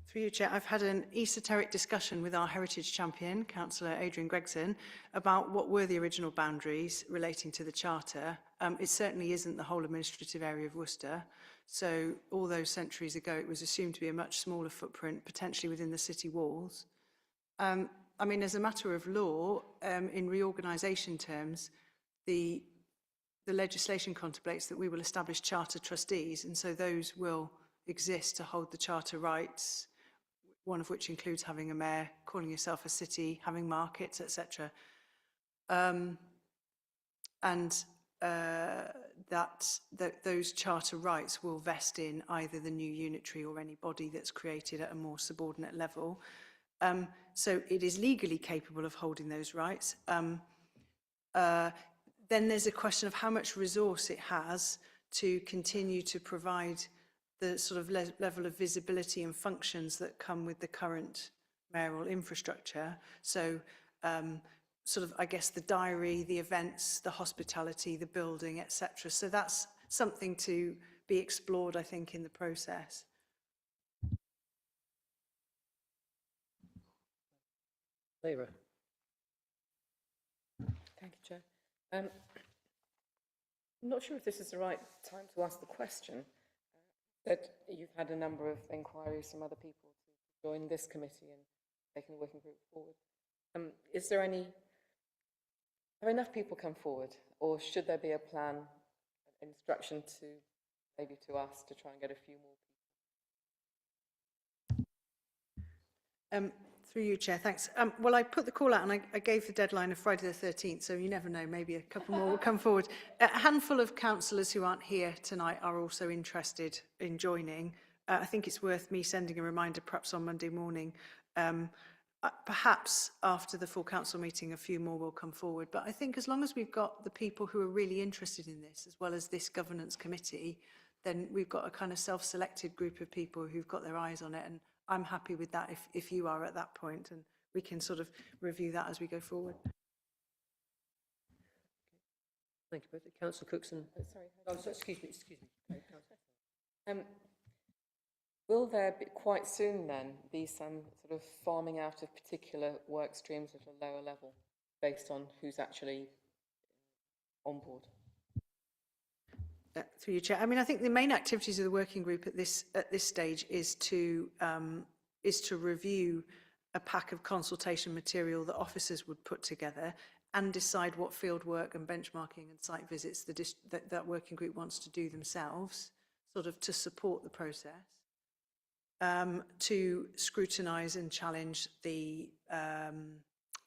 Through you, Chair, I've had an esoteric discussion with our heritage champion, Councillor Adrian Gregson, about what were the original boundaries relating to the Charter. It certainly isn't the whole administrative area of Worcester. So all those centuries ago, it was assumed to be a much smaller footprint, potentially within the city walls. I mean, as a matter of law, in reorganisation terms, the legislation contemplates that we will establish charter trustees, and so those will exist to hold the charter rights, one of which includes having a mayor, calling yourself a city, having markets, etc. Those charter rights will vest in either the new unitary or any body that's created at a more subordinate level. So it is legally capable of holding those rights. Then there's a question of how much resource it has to continue to provide the sort of level of visibility and functions that come with the current mayoral infrastructure. So sort of, I guess, the diary, the events, the hospitality, the building, etc. So that's something to be explored, I think, in the process. Labour. Thank you, Chair. I'm not sure if this is the right time to ask the question, but you've had a number of inquiries from other people to join this committee and taking the working group forward. Is there any, have enough people come forward, or should there be a plan, an instruction to maybe to us to try and get a few more people? Through you, Chair, thanks. Well, I put the call out and I gave the deadline of Friday the 13th, so you never know, maybe a couple more will come forward. A handful of councillors who aren't here tonight are also interested in joining. I think it's worth me sending a reminder perhaps on Monday morning. Perhaps after the full council meeting, a few more will come forward. But I think as long as we've got the people who are really interested in this, as well as this governance committee, then we've got a kind of self-selected group of people who've got their eyes on it. And I'm happy with that if you are at that point, and we can sort of review that as we go forward. Thank you, Councillor Cookson. Sorry. Oh, so, excuse me. Will there be, quite soon then, be some sort of farming out of particular work streams at a lower level based on who's actually on board? Through you, Chair. I mean, I think the main activities of the working group at this stage is to review a pack of consultation material that officers would put together and decide what field work and benchmarking and site visits that working group wants to do themselves, sort of to support the process, to scrutinise and challenge the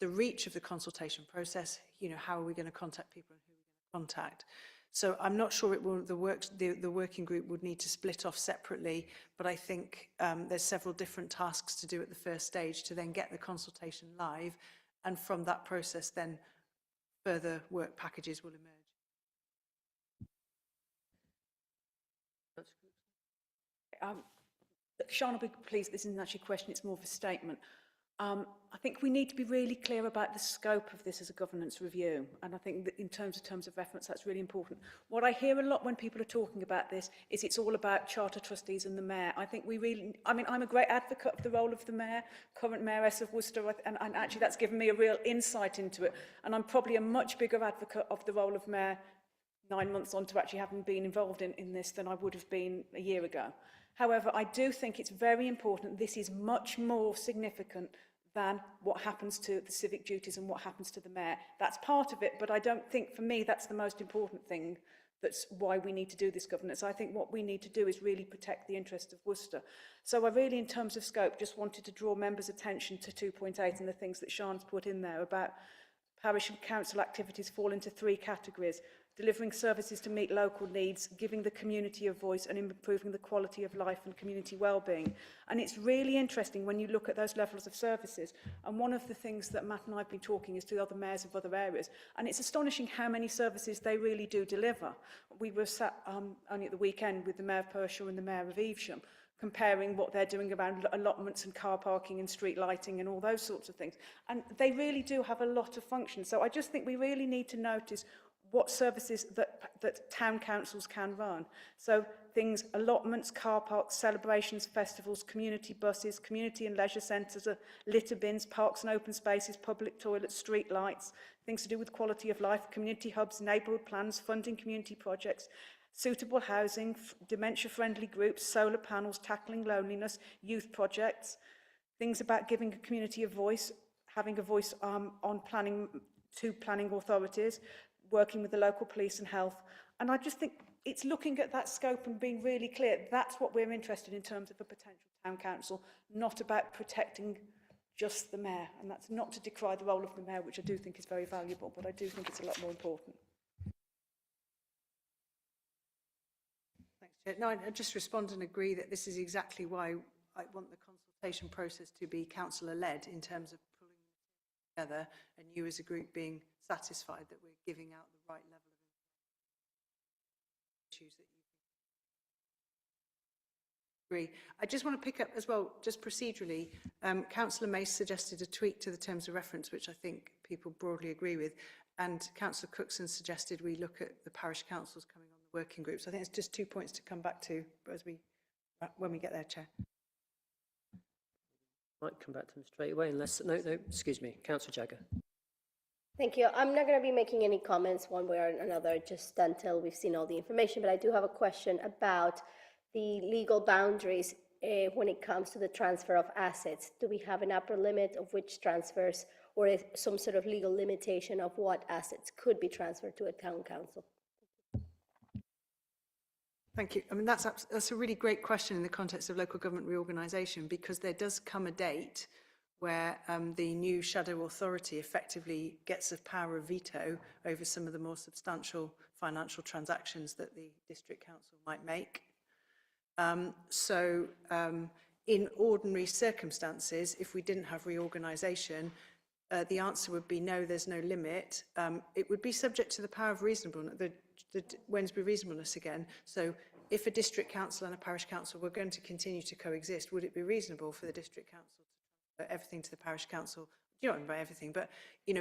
reach of the consultation process. You know, how are we going to contact people and who are we going to contact? So I'm not sure it will, the working group would need to split off separately, but I think there's several different tasks to do at the first stage to then get the consultation live, and from that process then further work packages will emerge. Sian will be pleased, this isn't actually a question, it's more of a statement. I think we need to be really clear about the scope of this as a governance review, and I think that in terms of reference that's really important. What I hear a lot when people are talking about this is it's all about charter trustees and the mayor. I think we really, I mean, I'm a great advocate of the role of the mayor, current mayoress of Worcester, and actually that's given me a real insight into it, and I'm probably a much bigger advocate of the role of mayor 9 months on to actually having been involved in this than I would have been a year ago. However, I do think it's very important. This is much more significant than what happens to the civic duties and what happens to the mayor. That's part of it, but I don't think, for me, that's the most important thing that's why we need to do this governance. I think what we need to do is really protect the interest of Worcester. So I really, in terms of scope, just wanted to draw members' attention to 2.8 and the things that Sian's put in there about parish and council activities fall into 3 categories: delivering services to meet local needs, giving the community a voice, and improving the quality of life and community well-being. And it's really interesting when you look at those levels of services. And one of the things that Matt and I have been talking is to other mayors of other areas, and it's astonishing how many services they really do deliver. We were sat only at the weekend with the Mayor of Pershore and the Mayor of Evesham, comparing what they're doing around allotments and car parking and street lighting and all those sorts of things. And they really do have a lot of functions. So I just think we really need to notice what services that town councils can run. So things, allotments, car parks, celebrations, festivals, community buses, community and leisure centres, litter bins, parks and open spaces, public toilets, street lights, things to do with quality of life, community hubs, neighbourhood plans, funding community projects, suitable housing, dementia-friendly groups, solar panels, tackling loneliness, youth projects, things about giving a community a voice, having a voice on planning to planning authorities, working with the local police and health. And I just think it's looking at that scope and being really clear. That's what we're interested in terms of a potential town council, not about protecting just the mayor. And that's not to decry the role of the mayor, which I do think is very valuable, but I do think it's a lot more important. Thanks, Chair. No, I just respond and agree that this is exactly why I want the consultation process to be councillor-led in terms of pulling together and you as a group being satisfied that we're giving out the right level of issues that you agree. I just want to pick up as well, just procedurally, Councillor Mace suggested a tweak to the terms of reference, which I think people broadly agree with, and Councillor Cookson suggested we look at the parish councils coming on the working groups. I think it's just 2 points to come back to when we get there, Chair. Might come back to them straight away, unless, no, excuse me, Councillor Jagger. Thank you. I'm not going to be making any comments one way or another just until we've seen all the information, but I do have a question about the legal boundaries when it comes to the transfer of assets. Do we have an upper limit of which transfers, or is some sort of legal limitation of what assets could be transferred to a town council? Thank you. I mean, that's a really great question in the context of local government reorganisation, because there does come a date where the new shadow authority effectively gets a power of veto over some of the more substantial financial transactions that the district council might make. In ordinary circumstances, if we didn't have reorganisation, the answer would be no, there's no limit. It would be subject to the power of reasonableness, the Wednesbury reasonableness again. So if a district council and a parish council were going to continue to coexist, would it be reasonable for the district council to transfer everything to the parish council? You don't by everything, but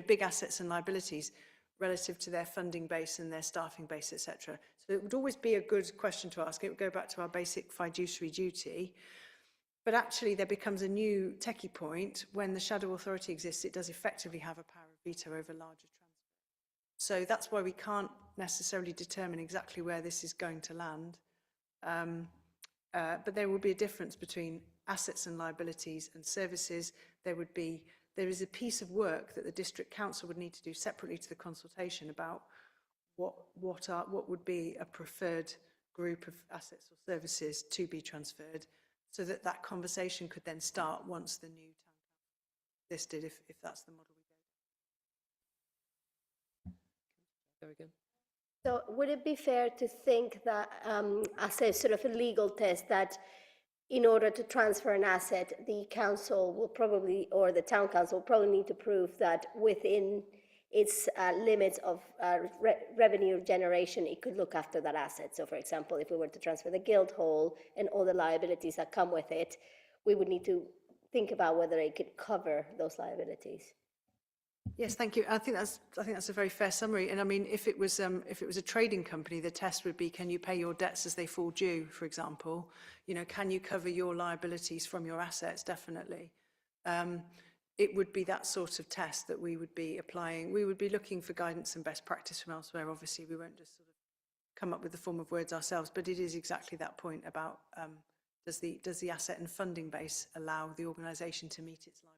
big assets and liabilities relative to their funding base and their staffing base, etc. So it would always be a good question to ask. It would go back to our basic fiduciary duty. But actually there becomes a new techie point. When the shadow authority exists, it does effectively have a power of veto over larger transfers. So that's why we can't necessarily determine exactly where this is going to land. But there will be a difference between assets and liabilities and services. There is a piece of work that the district council would need to do separately to the consultation about what would be a preferred group of assets or services to be transferred, so that that conversation could then start once the new town council existed, if that's the model we go. There again. So would it be fair to think that as a sort of a legal test that in order to transfer an asset, the council will probably, or the town council will probably need to prove that within its limits of revenue generation, it could look after that asset. So for example, if we were to transfer the Guildhall and all the liabilities that come with it, we would need to think about whether it could cover those liabilities. Yes, thank you. I think that's a very fair summary. And I mean, if it was a trading company, the test would be: can you pay your debts as they fall due, for example? Can you cover your liabilities from your assets? Definitely. It would be that sort of test that we would be applying. We would be looking for guidance and best practice from elsewhere. Obviously, we won't just sort of come up with the form of words ourselves, but it is exactly that point about does the asset and funding base allow the organisation to meet its liabilities?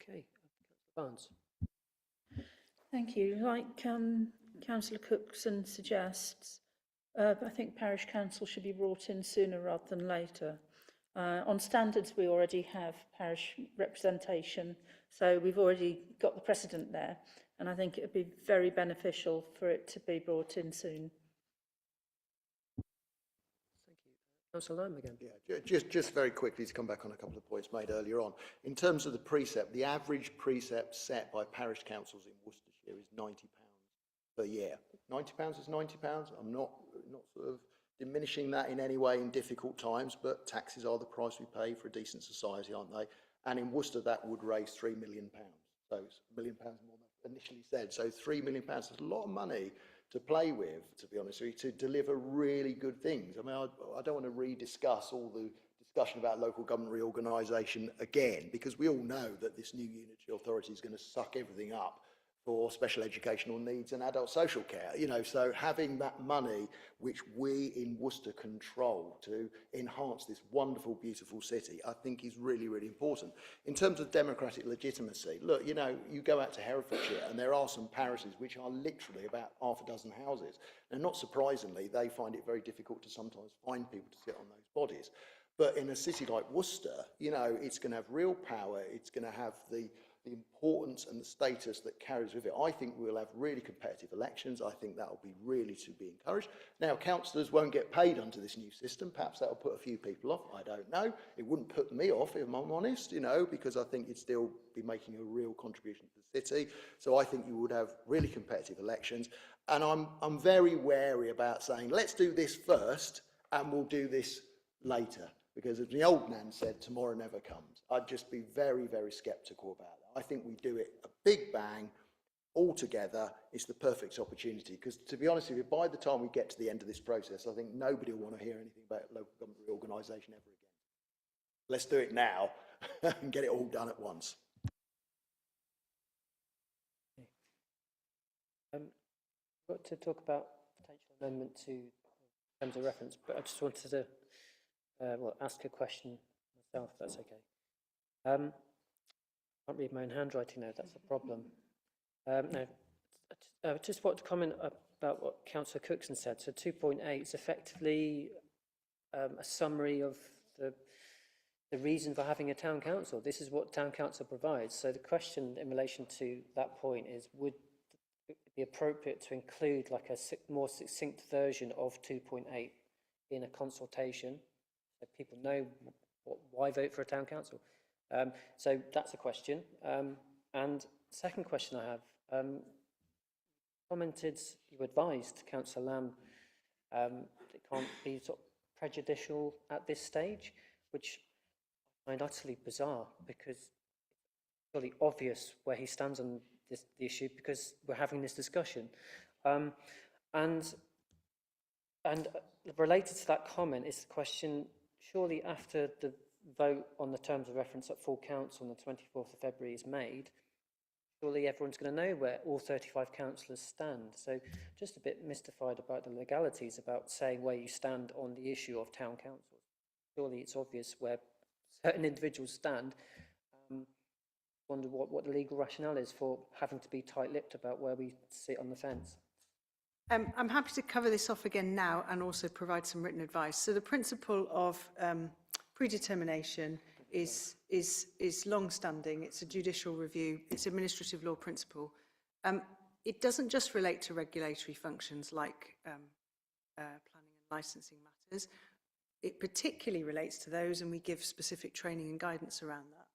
Okay, Councillor Barnes. Thank you. Like Councillor Cookson suggests, I think parish council should be brought in sooner rather than later. On standards, we already have parish representation, so we've already got the precedent there, and I think it would be very beneficial for it to be brought in soon. Thank you. Councillor Lamb again. Yeah, just very quickly to come back on a couple of points made earlier on. In terms of the precept, the average precept set by parish councils in Worcestershire is £90 per year. £90 is £90. I'm not sort of diminishing that in any way in difficult times, but taxes are the price we pay for a decent society, aren't they? And in Worcester, that would raise £3 million. So it's £1 million more than initially said. So £3 million is a lot of money to play with, to be honest with you, to deliver really good things. I mean, I don't want to rediscuss all the discussion about local government reorganisation again, because we all know that this new unitary authority is going to suck everything up for special educational needs and adult social care, you know, so having that money which we in Worcester control to enhance this wonderful, beautiful city, I think is really, really important. In terms of democratic legitimacy, look, you know, you go out to Herefordshire and there are some parishes which are literally about half a dozen houses. And not surprisingly, they find it very difficult to sometimes find people to sit on those bodies. But in a city like Worcester, you know, it's going to have real power, it's going to have the importance and the status that carries with it. I think we'll have really competitive elections. I think that will be really to be encouraged. Now, councillors won't get paid under this new system. Perhaps that will put a few people off. I don't know. It wouldn't put me off, if I'm honest, you know, because I think you'd still be making a real contribution to the city. So I think you would have really competitive elections. And I'm very wary about saying, let's do this first and we'll do this later. Because as the old man said, tomorrow never comes. I'd just be very, very sceptical about that. I think we do it a big bang, all together. It's the perfect opportunity. Because to be honest with you, by the time we get to the end of this process, I think nobody will want to hear anything about local government reorganisation ever again. Let's do it now and get it all done at once. I've got to talk about potential amendment to terms of reference, but I just wanted to ask a question myself, if that's okay. I can't read my own handwriting now, that's a problem. No, I just want to comment about what Councillor Cookson said. So 2.8 is effectively a summary of the reason for having a town council. This is what town council provides. So the question in relation to that point is, would it be appropriate to include like a more succinct version of 2.8 in a consultation so people know why vote for a town council? So that's a question. And second question I have, commented, you advised Councillor Lamb it can't be sort of prejudicial at this stage, which I find utterly bizarre because it's really obvious where he stands on the issue because we're having this discussion. And related to that comment is the question, surely after the vote on the terms of reference at full council on the 24th of February is made, surely everyone's going to know where all 35 councillors stand. So just a bit mystified about the legalities about saying where you stand on the issue of town councils. Surely it's obvious where certain individuals stand. Wonder what the legal rationale is for having to be tight-lipped about where we sit on the fence. I'm happy to cover this off again now and also provide some written advice. So the principle of predetermination is long-standing. It's a judicial review. It's administrative law principle. It doesn't just relate to regulatory functions like planning and licensing matters. It particularly relates to those, and we give specific training and guidance around that.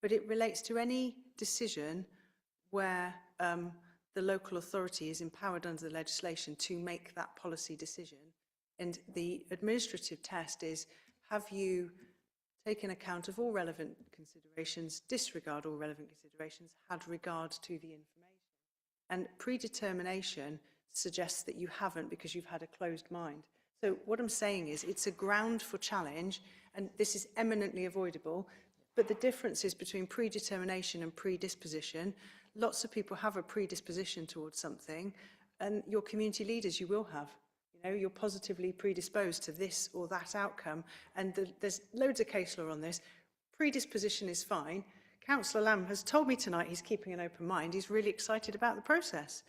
But it relates to any decision where the local authority is empowered under the legislation to make that policy decision. And the administrative test is, have you taken account of all relevant considerations, disregard all relevant considerations, had regard to the information? And predetermination suggests that you haven't because you've had a closed mind. So what I'm saying is it's a ground for challenge, and this is eminently avoidable. But the differences between predetermination and predisposition, lots of people have a predisposition towards something, and your community leaders, you will have. You know, you're positively predisposed to this or that outcome, and there's loads of case law on this. Predisposition is fine. Councillor Lamb has told me tonight he's keeping an open mind. He's really excited about the process.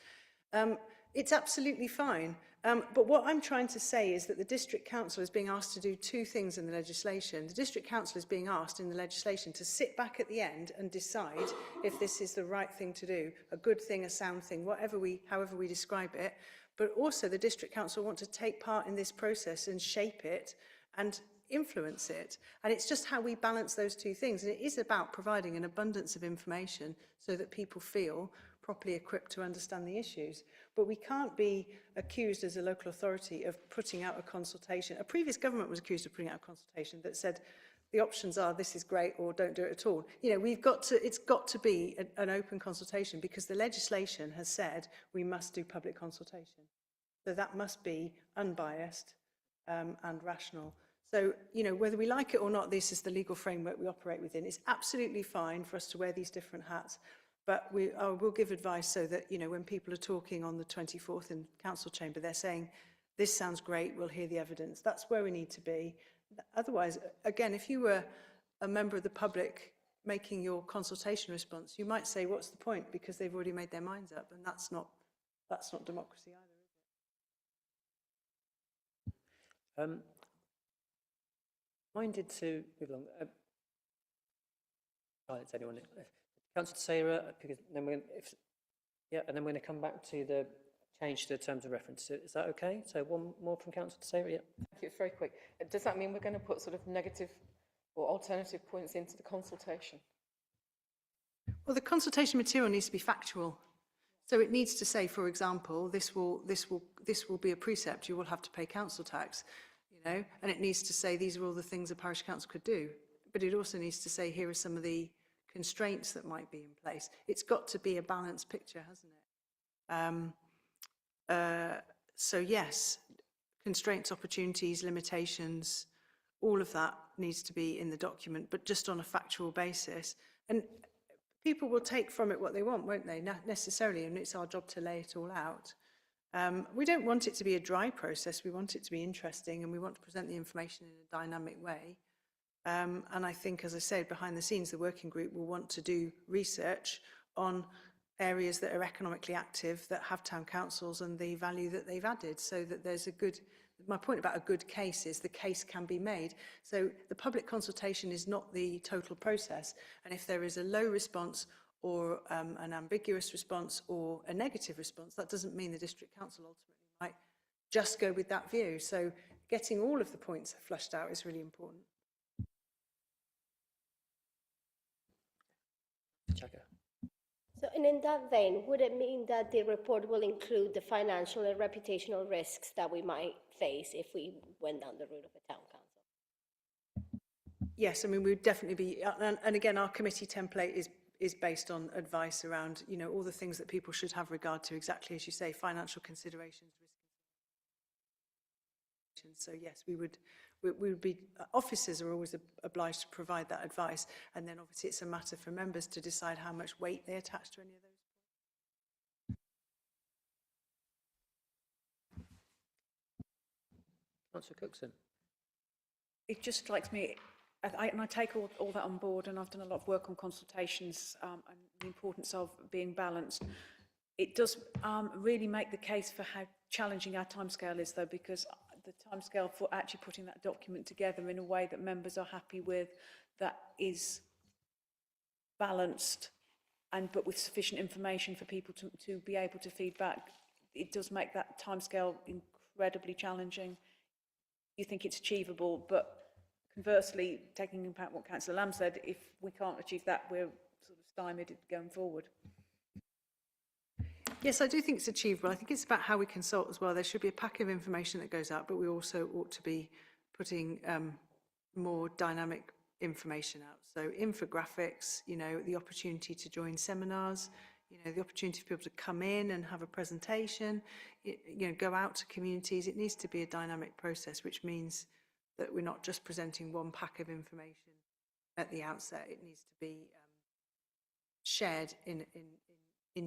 It's absolutely fine. But what I'm trying to say is that the District Council is being asked to do two things in the legislation. The District Council is being asked in the legislation to sit back at the end and decide if this is the right thing to do, a good thing, a sound thing, however we describe it. But also the District Council want to take part in this process and shape it and influence it. And it's just how we balance those two things. And it is about providing an abundance of information so that people feel properly equipped to understand the issues. But we can't be accused as a local authority of putting out a consultation. A previous government was accused of putting out a consultation that said the options are this is great or don't do it at all. You know, it's got to be an open consultation because the legislation has said we must do public consultation. So that must be unbiased and rational. So, you know, whether we like it or not, this is the legal framework we operate within. It's absolutely fine for us to wear these different hats, but we'll give advice so that, you know, when people are talking on the 24th in Council Chamber, they're saying, this sounds great, we'll hear the evidence. That's where we need to be. Otherwise, again, if you were a member of the public making your consultation response, you might say, what's the point? Because they've already made their minds up, and that's not democracy either, is it? Minded to move along. Silence anyone. Councillor Sarah, because then and then we're going to come back to the change to the terms of reference. Is that okay? So one more from Councillor Sarah. Yeah. Thank you. It's very quick. Does that mean we're going to put sort of negative or alternative points into the consultation? Well, the consultation material needs to be factual. So it needs to say, for example, this will be a precept. You will have to pay council tax. You know, and it needs to say these are all the things a parish council could do. But it also needs to say here are some of the constraints that might be in place. It's got to be a balanced picture, hasn't it? So yes, constraints, opportunities, limitations, all of that needs to be in the document, but just on a factual basis. And people will take from it what they want, won't they? Not necessarily, and it's our job to lay it all out. We don't want it to be a dry process. We want it to be interesting, and we want to present the information in a dynamic way. And I think, as I said, behind the scenes, the working group will want to do research on areas that are economically active, that have town councils and the value that they've added, so that there's a good, my point about a good case is the case can be made. So the public consultation is not the total process. And if there is a low response or an ambiguous response or a negative response, that doesn't mean the district council ultimately might just go with that view. So getting all of the points flushed out is really important. So, and in that vein, would it mean that the report will include the financial and reputational risks that we might face if we went down the route of a town council? Yes, I mean, we would definitely be, and again, our committee template is based on advice around, you know, all the things that people should have regard to, exactly as you say, financial considerations, risk. So yes, we would be, officers are always obliged to provide that advice, and then obviously it's a matter for members to decide how much weight they attach to any of those. Councillor Cookson. It just strikes me, and I take all that on board, and I've done a lot of work on consultations and the importance of being balanced. It does really make the case for how challenging our timescale is, though, because the timescale for actually putting that document together in a way that members are happy with, that is balanced, but with sufficient information for people to be able to feed back, it does make that timescale incredibly challenging. You think it's achievable, but conversely, taking into account what Councillor Lamb said, if we can't achieve that, we're sort of stymied going forward. Yes, I do think it's achievable. I think it's about how we consult as well. There should be a pack of information that goes out, but we also ought to be putting more dynamic information out. So infographics, you know, the opportunity to join seminars, you know, the opportunity for people to come in and have a presentation, you know, go out to communities. It needs to be a dynamic process, which means that we're not just presenting one pack of information at the outset. It needs to be shared in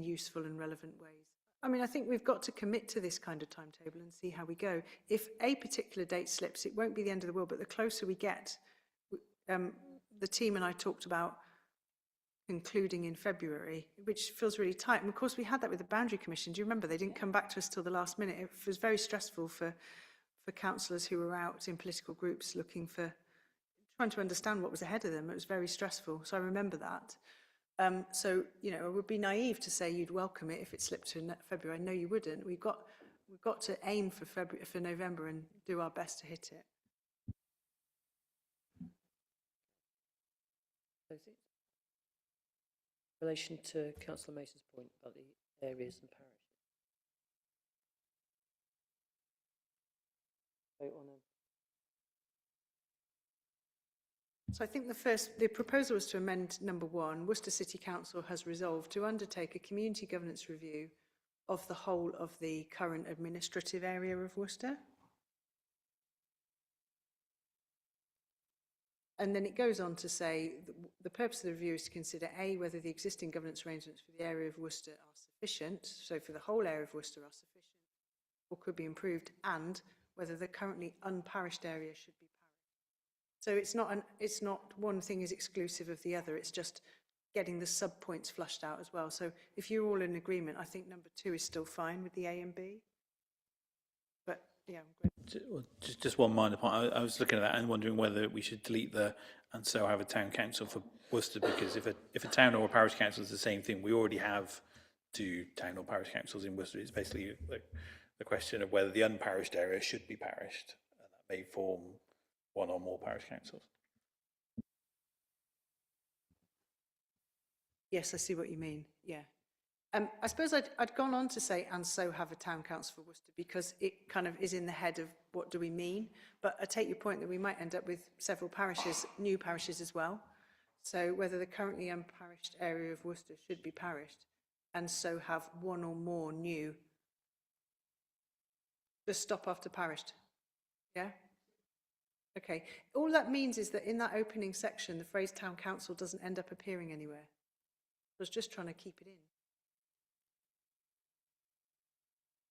useful and relevant ways. I mean, I think we've got to commit to this kind of timetable and see how we go. If a particular date slips, it won't be the end of the world, but the closer we get, the team and I talked about concluding in February, which feels really tight. And of course, we had that with the Boundary Commission. Do you remember? They didn't come back to us till the last minute. It was very stressful for councillors who were out in political groups looking for, trying to understand what was ahead of them. It was very stressful. So I remember that. So, you know, it would be naive to say you'd welcome it if it slipped to February. No, you wouldn't. We've got to aim for November and do our best to hit it. In relation to Councillor Mason's point about the areas and parishes. Vote on So I think the proposal was to amend number 1. Worcester City Council has resolved to undertake a community governance review of the whole of the current administrative area of Worcester. And then it goes on to say the purpose of the review is to consider A, whether the existing governance arrangements for the area of Worcester are sufficient, so for the whole area of Worcester are sufficient or could be improved, and whether the currently unparished area should be parished. So it's not one thing is exclusive of the other, it's just getting the sub-points flushed out as well. So if you're all in agreement, I think number 2 is still fine with the A and B. But yeah, Just one minor point. I was looking at that and wondering whether we should delete the "and so have a town council" for Worcester, because if a town or a parish council is the same thing, we already have 2 town or parish councils in Worcester. It's basically the question of whether the unparished area should be parished, and that may form 1 or more parish councils. yes, I see what you mean. Yeah. I suppose I'd gone on to say, and so have a town council for Worcester, because it kind of is in the head of what do we mean. But I take your point that we might end up with several parishes, new parishes as well. So whether the currently unparished area of Worcester should be parished, and so have 1 or more new. Just stop after parished. Yeah? Okay. All that means is that in that opening section, the phrase town council doesn't end up appearing anywhere. I was just trying to keep it in.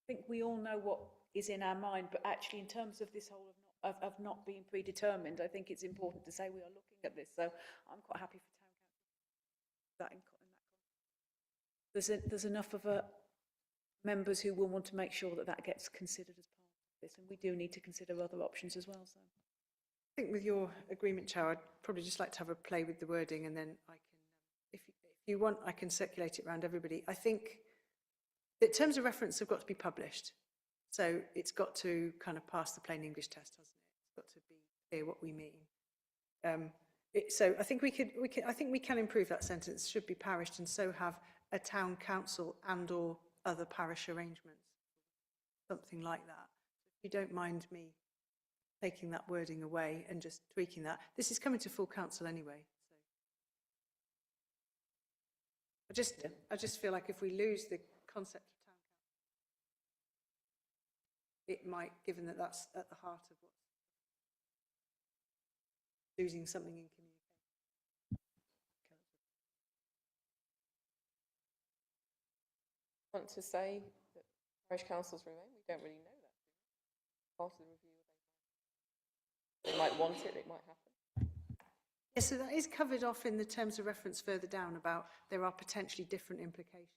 I think we all know what is in our mind, but actually in terms of this whole of not being predetermined, I think it's important to say we are looking at this. So I'm quite happy for town council. That in that there's enough of members who will want to make sure that that gets considered as part of this, and we do need to consider other options as well. So I think with your agreement, Chair, I'd probably just like to have a play with the wording, and then I can, if you want, I can circulate it around everybody. I think the terms of reference have got to be published. So it's got to kind of pass the plain English test, hasn't it? It's got to be clear what we mean. So I think I think we can improve that sentence. Should be parished, and so have a town council and/or other parish arrangements, something like that. If you don't mind me taking that wording away and just tweaking that, this is coming to full council anyway. So I just feel like if we lose the concept of town council, it might, given that that's at the heart of what's losing something in communication. Want to say that parish councils remain? We don't really know that. Part of the review, they might want it, it might happen. Yes, so that is covered off in the terms of reference further down about there are potentially different implications.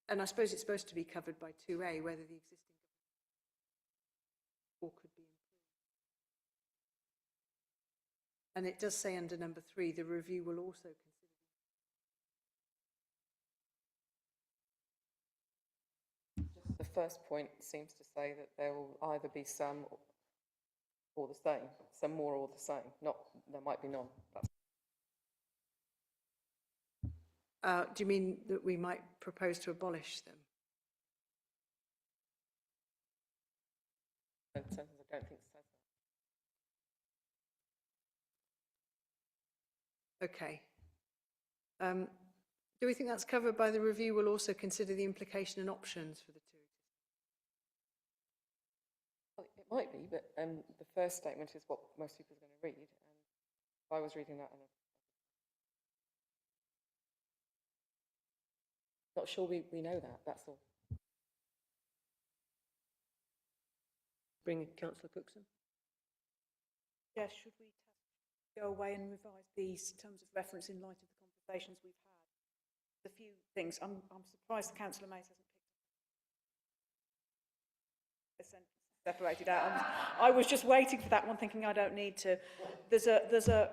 And I suppose it's supposed to be covered by 2A, whether the existing or could be improved. And it does say under number 3, the review will also consider. The first point seems to say that there will either be some or the same, some more or the same. Not there might be none. Do you mean that we might propose to abolish them? I don't think it says that. Okay. Do we think that's covered by the review? Will also consider the implication and options for the 2? Well, it might be, but the first statement is what most people are going to read. And if I was reading that, and not sure we know that. That's all. bring Councillor Cookson. yes, should we go away and revise these terms of reference in light of the conversations we've had. A few things. I'm surprised Councillor Mace hasn't picked up a sentence separated out. I was just waiting for that one, thinking I don't need to. There's a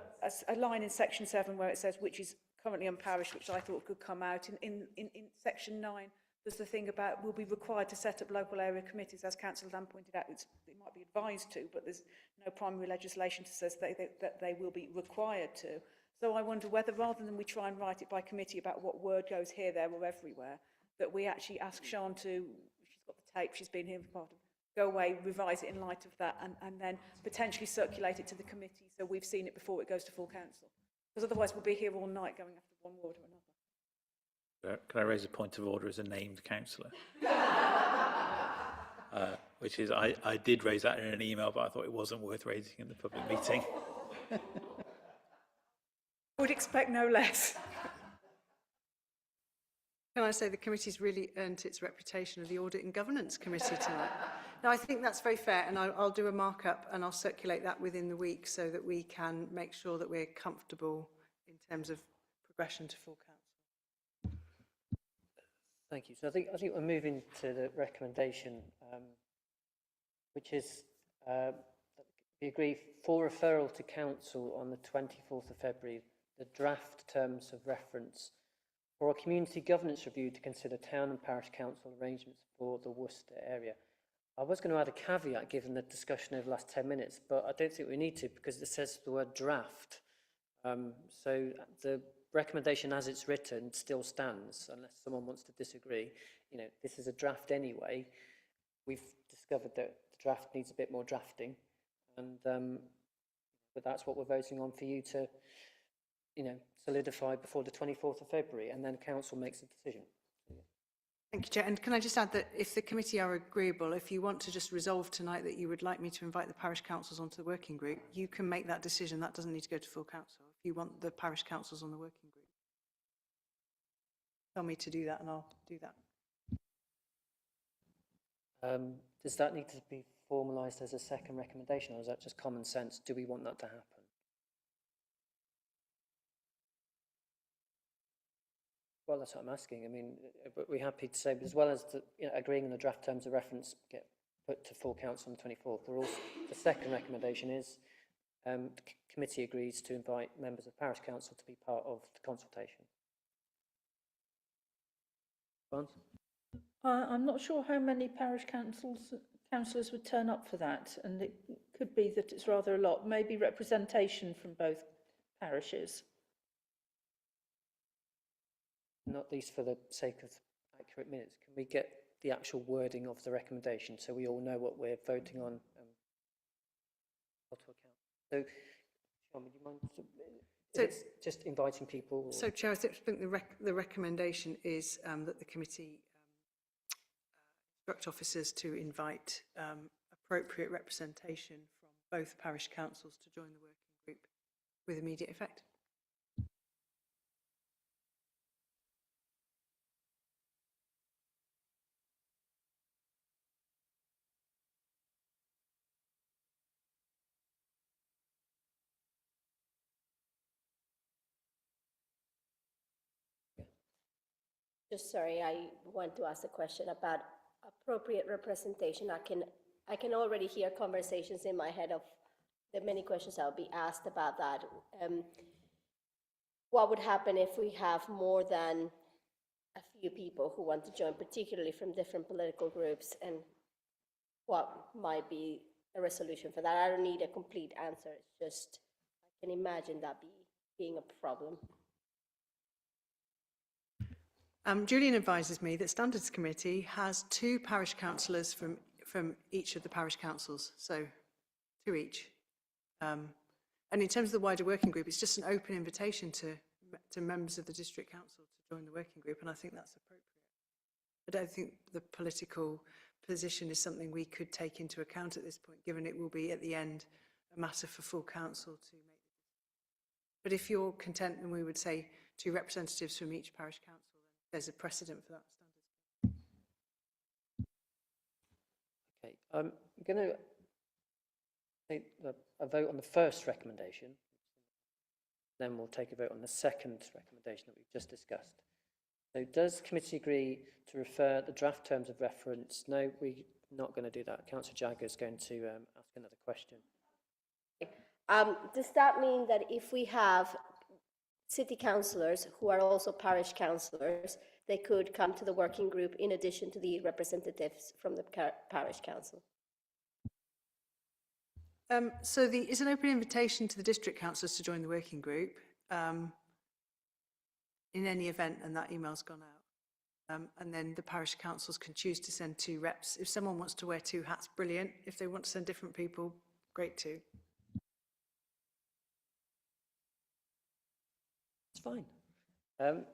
line in section 7 where it says which is currently unparished, which I thought could come out. In section 9, there's the thing about will be required to set up local area committees, as Councillor Lamb pointed out. It might be advised to, but there's no primary legislation that says that they will be required to. So I wonder whether, rather than we try and write it by committee about what word goes here, there or everywhere, that we actually ask Sian to, she's got the tape, she's been here for part of, go away, revise it in light of that, and then potentially circulate it to the committee so we've seen it before it goes to full council. Because otherwise we'll be here all night going after one word or another. Can I raise a point of order as a named councillor? Which is, I did raise that in an email, but I thought it wasn't worth raising in the public meeting. Would expect no less. Can I say the committee's really earned its reputation of the Audit and Governance Committee tonight? No, I think that's very fair, and I'll do a markup and I'll circulate that within the week so that we can make sure that we're comfortable in terms of progression to full council. Thank you. So I think we're moving to the recommendation, which is we agree for referral to council on the 24th of February, the draft terms of reference for a community governance review to consider town and parish council arrangements for the Worcester area. I was going to add a caveat given the discussion over the last 10 minutes, but I don't think we need to because it says the word draft. So the recommendation as it's written still stands unless someone wants to disagree. You know, this is a draft anyway. We've discovered that the draft needs a bit more drafting, and but that's what we're voting on for you to, you know, solidify before the 24th of February, and then council makes a decision. Thank you, Chair. And can I just add that if the committee are agreeable, if you want to just resolve tonight that you would like me to invite the parish councils onto the working group, you can make that decision. That doesn't need to go to full council. If you want the parish councils on the working group, tell me to do that and I'll do that. Does that need to be formalised as a second recommendation, or is that just common sense? Do we want that to happen? Well, that's what I'm asking. I mean, but we're happy to say, but as well as the, you know, agreeing on the draft terms of reference get put to full council on the 24th, we're also, the second recommendation is the committee agrees to invite members of parish council to be part of the consultation. Barnes? I'm not sure how many parish councillors would turn up for that, and it could be that it's rather a lot. Maybe representation from both parishes. Not least for the sake of accurate minutes, can we get the actual wording of the recommendation so we all know what we're voting on? To account. So, Sean, would you mind? So it's just inviting people. Or? So, Chair, I think the recommendation is that the committee instruct officers to invite appropriate representation from both parish councils to join the working group with immediate effect. Just sorry, I want to ask a question about appropriate representation. I can already hear conversations in my head of the many questions I'll be asked about that. What would happen if we have more than a few people who want to join, particularly from different political groups, and what might be a resolution for that? I don't need a complete answer. It's just, I can imagine that being a problem. Julian advises me that Standards Committee has 2 parish councillors from each of the parish councils, so 2 each. And in terms of the wider working group, it's just an open invitation to members of the district council to join the working group, and I think that's appropriate. I don't think the political position is something we could take into account at this point, given it will be at the end a matter for full council to make. But if you're content, then we would say 2 representatives from each parish council. There's a precedent for that standard. Okay, I'm going to take a vote on the first recommendation, Then we'll take a vote on the second recommendation that we've just discussed. So does committee agree to refer the draft terms of reference? No, we're not going to do that. Councillor Jagger is going to ask another question. Does that mean that if we have city councillors who are also parish councillors, they could come to the working group in addition to the representatives from the parish council? So it's an open invitation to the district councillors to join the working group in any event, and that email's gone out. And then the parish councils can choose to send 2 reps. If someone wants to wear 2 hats, brilliant. If they want to send different people, great too. It's fine.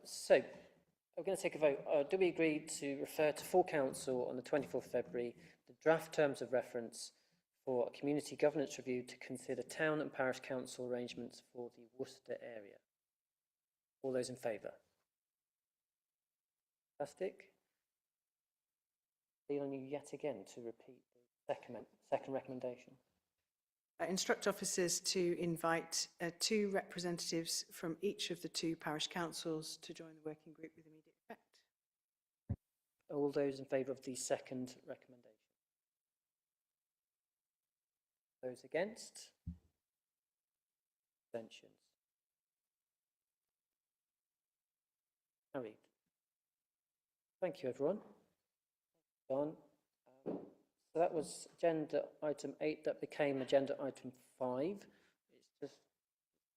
So I'm going to take a vote. Do we agree to refer to full council on the 24th of February the draft terms of reference for a community governance review to consider town and parish council arrangements for the Worcester area? All those in favour? Fantastic. Lean on you yet again to repeat the second recommendation. Instruct officers to invite 2 representatives from each of the 2 parish councils to join the working group with immediate effect. All those in favour of the second recommendation? Those against? Abstentions? Carried. Thank you, everyone. John. So that was agenda item 8. That became agenda item 5. It's just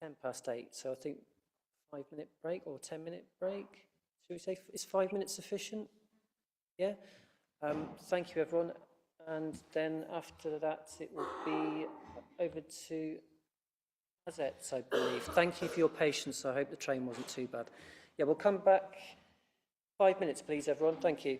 8:10, so I think 5-minute break or 10-minute break. Should we say, is 5 minutes sufficient? Yeah. Thank you, everyone. And then after that, it will be over to Azets, I believe. Thank you for your patience. I hope the train wasn't too bad. Yeah, we'll come back. 5 minutes, please, everyone. Thank you.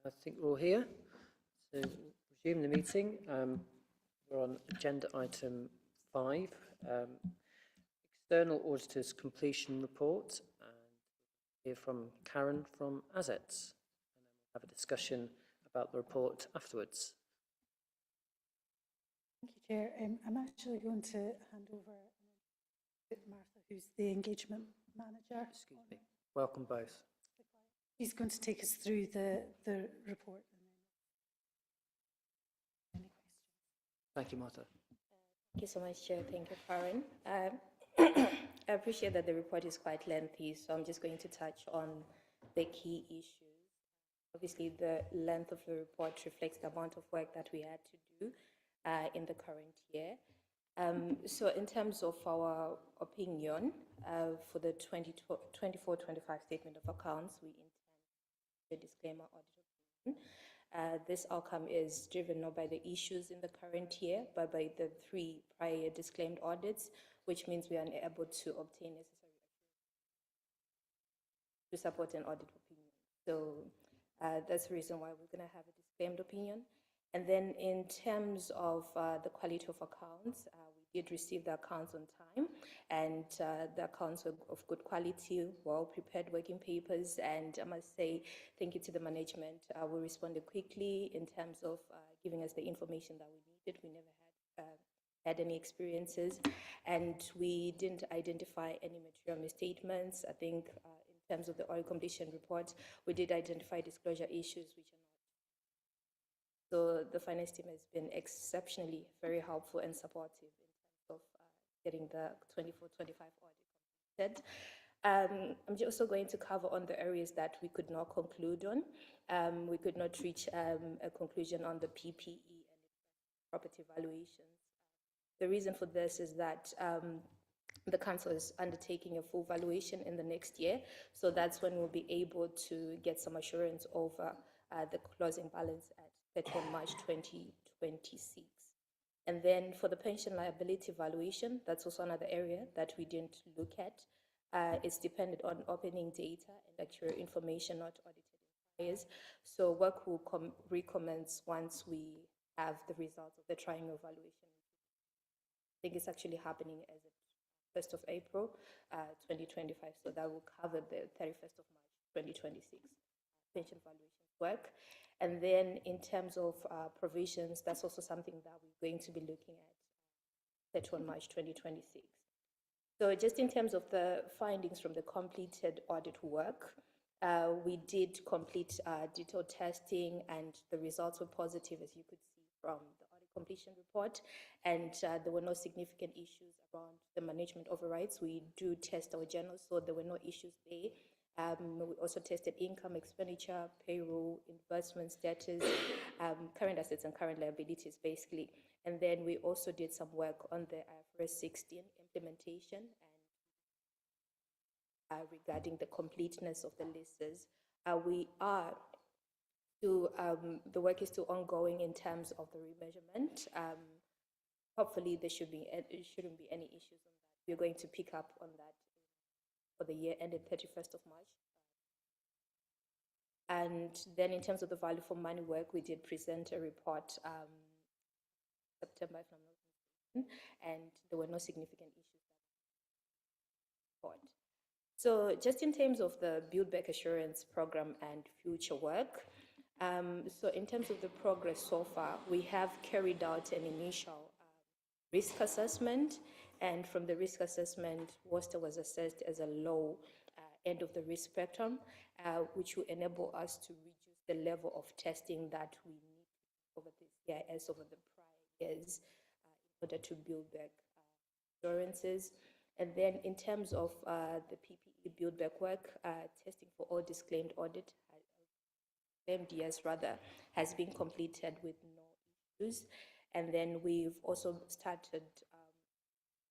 I think we're all here. So resume the meeting. We're on agenda item 5, external auditors completion report, and hear from Karen from Assets, and then we'll have a discussion about the report afterwards. Thank you, Chair. I'm actually going to hand over to Martha, who's the engagement manager. Excuse me. Welcome both. She's going to take us through the report. And then any questions? Thank you, Martha. Thank you so much, Chair. Thank you, Karen. I appreciate that the report is quite lengthy, so I'm just going to touch on the key issues. Obviously, the length of the report reflects the amount of work that we had to do in the current year. So in terms of our opinion for the 24-25 statement of accounts, we intend the disclaimer audit opinion. This outcome is driven not by the issues in the current year, but by the 3 prior disclaimed audits, which means we are unable to obtain necessary to support an audit opinion. So that's the reason why we're going to have a disclaimed opinion. And then in terms of the quality of accounts, we did receive the accounts on time, and the accounts were of good quality, well-prepared working papers, and I must say thank you to the management. We responded quickly in terms of giving us the information that we needed. We never had any experiences, and we didn't identify any material misstatements. I think in terms of the audit completion report, we did identify disclosure issues which are not. So the finance team has been exceptionally very helpful and supportive in terms of getting the 24-25 audit completed. I'm also going to cover on the areas that we could not conclude on. We could not reach a conclusion on the PPE and property valuations. The reason for this is that the council is undertaking a full valuation in the next year, so that's when we'll be able to get some assurance over the closing balance at 31 March 2026. And then for the pension liability valuation, that's also another area that we didn't look at. It's dependent on opening data and accurate information, not audited employers. So work will recommence once we have the results of the triennial valuation. I think it's actually happening as of 1st of April 2025, so that will cover the 31st of March 2026 pension valuation work. And then in terms of provisions, that's also something that we're going to be looking at 31 March 2026. So just in terms of the findings from the completed audit work, we did complete detailed testing, and the results were positive, as you could see from the audit completion report, and there were no significant issues around the management overrides. We do test our journals, so there were no issues there. We also tested income, expenditure, payroll, investment status, current assets and current liabilities, basically. And then we also did some work on the IFRS 16 implementation and regarding the completeness of the leases. The work is still ongoing in terms of the remeasurement. Hopefully there shouldn't be any issues on that. We're going to pick up on that for the year ended 31st of March. And then in terms of the value for money work, we did present a report September, if I'm not mistaken, and there were no significant issues. So just in terms of the Build Back Assurance program and future work, so in terms of the progress so far, we have carried out an initial risk assessment, and from the risk assessment, Worcester was assessed as a low end of the risk spectrum, which will enable us to reduce the level of testing that we need over the CIS over the prior years in order to build back assurances. And then in terms of the PPE build back work, testing for all disclaimed audit, MDS rather, has been completed with no issues. And then we've also started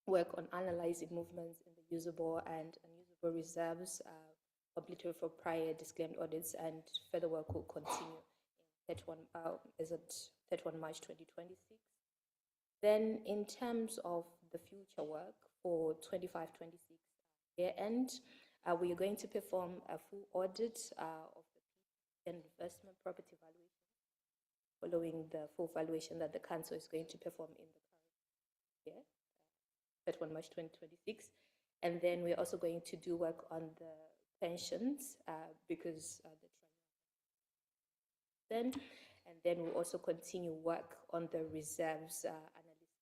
work on analyzing movements in the usable and unusable reserves, completed for prior disclaimed audits, and further work will continue in 31 March 2026. Then in terms of the future work for 25-26 year end, we are going to perform a full audit of investment property valuation, following the full valuation that the council is going to perform in the current year, 31 March 2026. And then we're also going to do work on the pensions because and then we'll also continue work on the reserves analysis,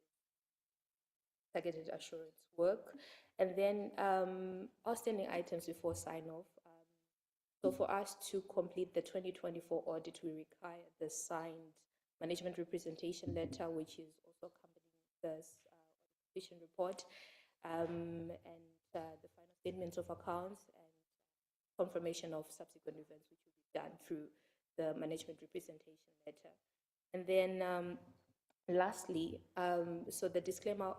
targeted assurance work, and then outstanding items before sign off. So for us to complete the 2024 audit, we require the signed management representation letter, which is also accompanying this audition report, and the final statements of accounts and confirmation of subsequent events, which will be done through the management representation letter. And then lastly, so the disclaimer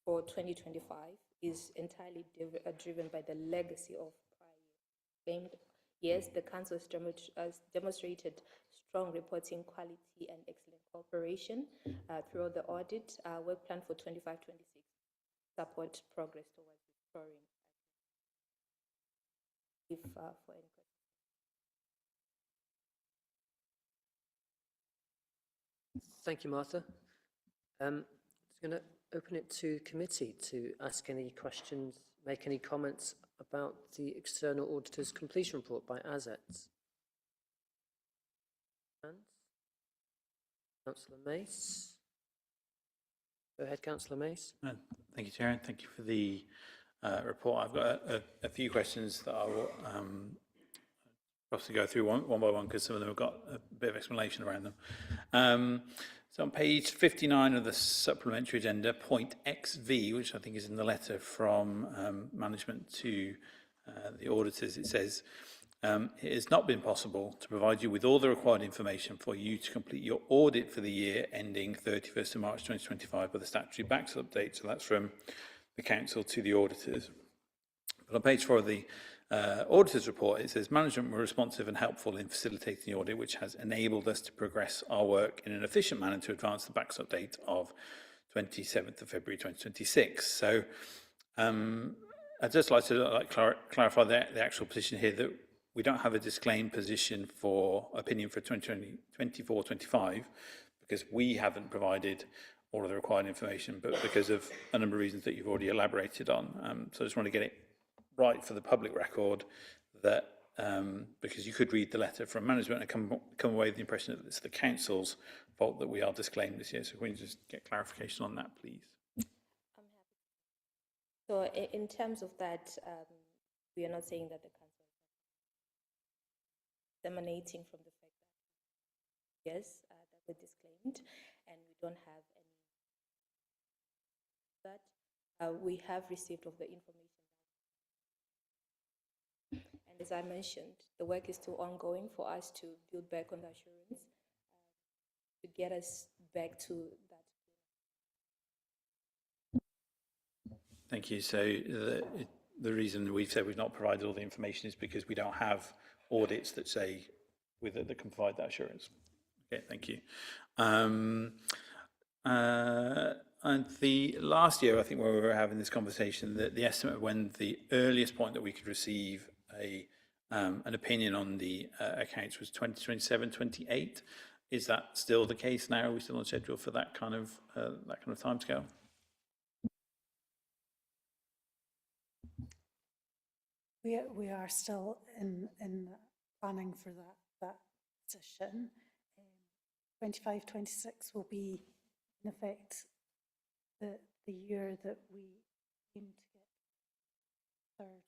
for 2025 is entirely driven by the legacy of prior claimed years. The council has demonstrated strong reporting quality and excellent cooperation throughout the audit. Work plan for 25-26 support progress towards restoring. If for any questions. Thank you, Martha. I'm going to open it to committee to ask any questions, make any comments about the external auditor's completion report by assets. Councillor Mace. Go ahead, Councillor Mace. Thank you, Chair, and thank you for the report. I've got a few questions that I will possibly go through one by one because some of them have got a bit of explanation around them. So on page 59 of the supplementary agenda, point XV, which I think is in the letter from management to the auditors, it says, it has not been possible to provide you with all the required information for you to complete your audit for the year ending 31st of March 2025 by the statutory backs update. So that's from the council to the auditors. But on page 4 of the auditor's report, it says management were responsive and helpful in facilitating the audit, which has enabled us to progress our work in an efficient manner to advance the backs update of 27th of February 2026. So I'd just like to clarify the actual position here, that we don't have a disclaimed position for opinion for 2024-25 because we haven't provided all of the required information, but because of a number of reasons that you've already elaborated on. So I just want to get it right for the public record that because you could read the letter from management and come away with the impression that it's the council's fault that we are disclaimed this year. So can we just get clarification on that, please? I'm happy. So in terms of that, we are not saying that the council is emanating from the fact that yes, that we're disclaimed and we don't have any that we have received of the information. And as I mentioned, the work is still ongoing for us to build back on the assurance to get us back to that. Thank you. So the reason we've said we've not provided all the information is because we don't have audits that say that can provide that assurance. Okay, thank you. And the last year, I think, where we were having this conversation, that the estimate of when the earliest point that we could receive an opinion on the accounts was 2027, 28. Is that still the case now? Are we still on schedule for that kind of timescale? We are still in planning for that position. 25-26 will be in effect the year that we aim to get third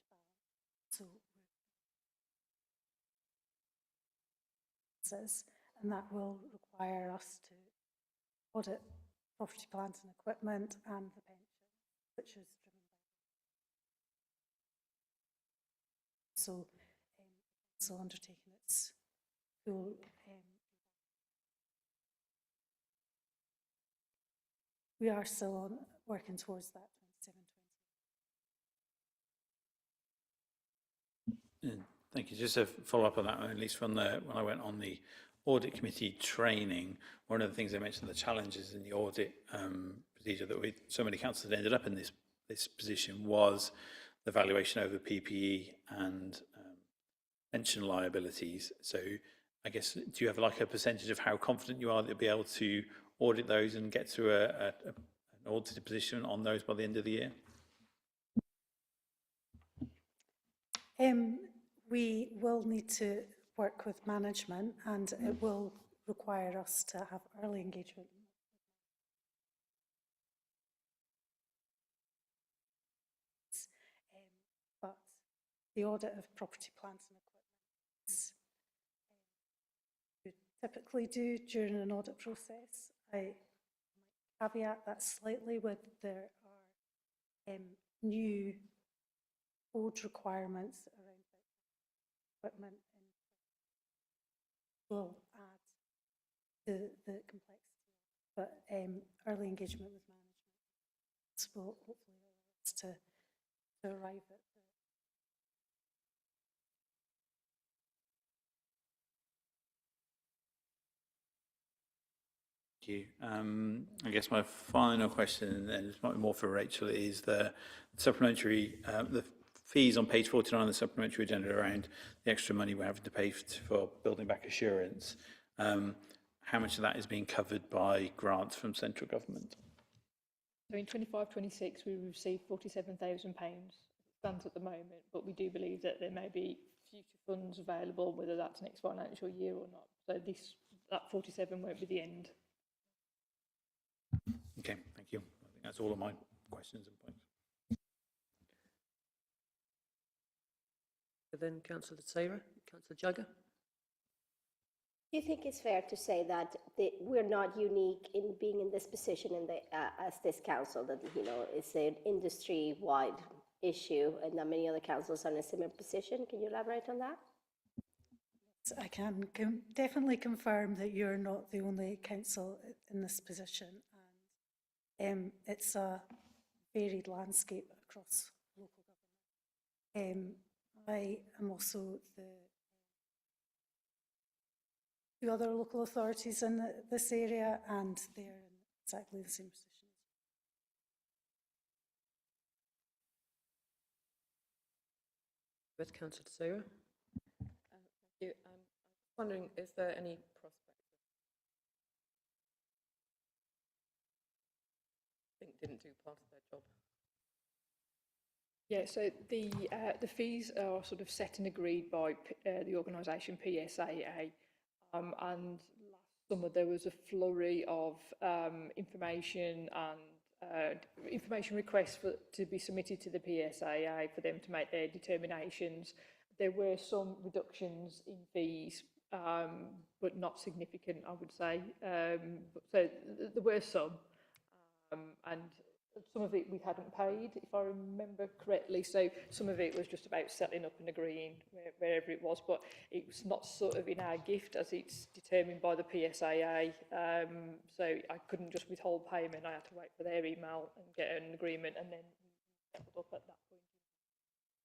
balance. So and that will require us to audit property, plant and equipment and the pension, which is driven by so undertaking its full we are still working towards that 27-20. Thank you. Just to follow up on that, at least from when I went on the audit committee training, one of the things they mentioned, the challenges in the audit procedure that so many councillors ended up in this position was the valuation over PPE and pension liabilities. So I guess, do you have like a percentage of how confident you are that you'll be able to audit those and get to an audited position on those by the end of the year? We will need to work with management, and it will require us to have early engagement. But the audit of property, plant and equipment is we typically do during an audit process. I might caveat that slightly with there are new code requirements around equipment and will add to the complexity. But early engagement with management will hopefully allow us to arrive at the Thank you. I guess my final question, and it's more for Rachel, is the supplementary, the fees on page 49 of the supplementary agenda around the extra money we're having to pay for building back assurance. How much of that is being covered by grants from central government? So in 25-26, we received £47,000 stands at the moment, but we do believe that there may be future funds available, whether that's next financial year or not. So that 47 won't be the end. Okay, thank you. I think that's all of my questions and points. Then Councillor Taylor, Councillor Jagger. Do you think it's fair to say that we're not unique in being in this position as this council, that, you know, it's an industry-wide issue and that many other councils are in a similar position? Can you elaborate on that? I can definitely confirm that you're not the only council in this position, and it's a varied landscape across local government. I am also the two other local authorities in this area, and they're in exactly the same position. With Councillor Sarah. Thank you. I'm wondering, is there any prospect I think didn't do part of their job? Yeah, so the fees are sort of set and agreed by the organisation PSAA, and last summer there was a flurry of information and information requests to be submitted to the PSAA for them to make their determinations. There were some reductions in fees, but not significant, I would say. So there were some, and some of it we hadn't paid, if I remember correctly. So some of it was just about settling up and agreeing wherever it was, but it was not sort of in our gift as it's determined by the PSAA. So I couldn't just withhold payment. I had to wait for their email and get an agreement, and then settled up at that point.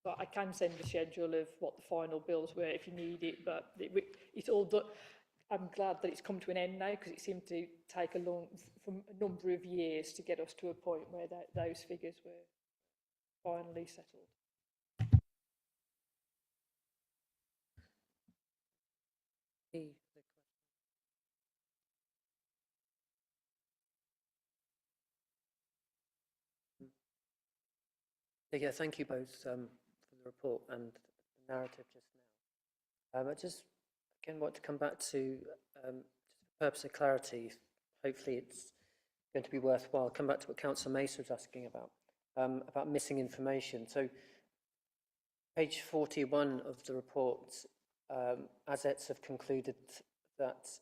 But I can send the schedule of what the final bills were if you need it, but it's all done. I'm glad that it's come to an end now, because it seemed to take a number of years to get us to a point where those figures were finally settled. Yeah, thank you both for the report and the narrative just now. I just again want to come back to just for the purpose of clarity. Hopefully, it's going to be worthwhile. Come back to what Councillor Mace was asking about missing information. So, page 41 of the report, assets have concluded that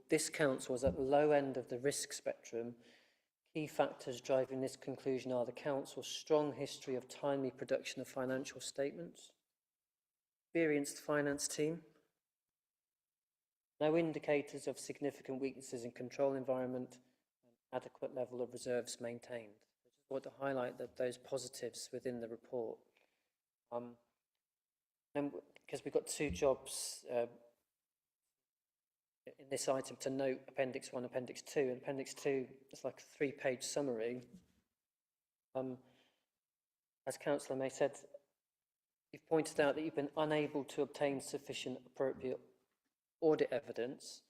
this council is at the low end of the risk spectrum. Key factors driving this conclusion are the council's strong history of timely production of financial statements, experienced finance team, no indicators of significant weaknesses in control environment, and adequate level of reserves maintained. I just want to highlight those positives within the report. And because we've got two jobs in this item to note Appendix 1, Appendix 2. And Appendix 2 is like a 3-page summary. As Councillor May said, You've pointed out that you've been unable to obtain sufficient appropriate audit evidence,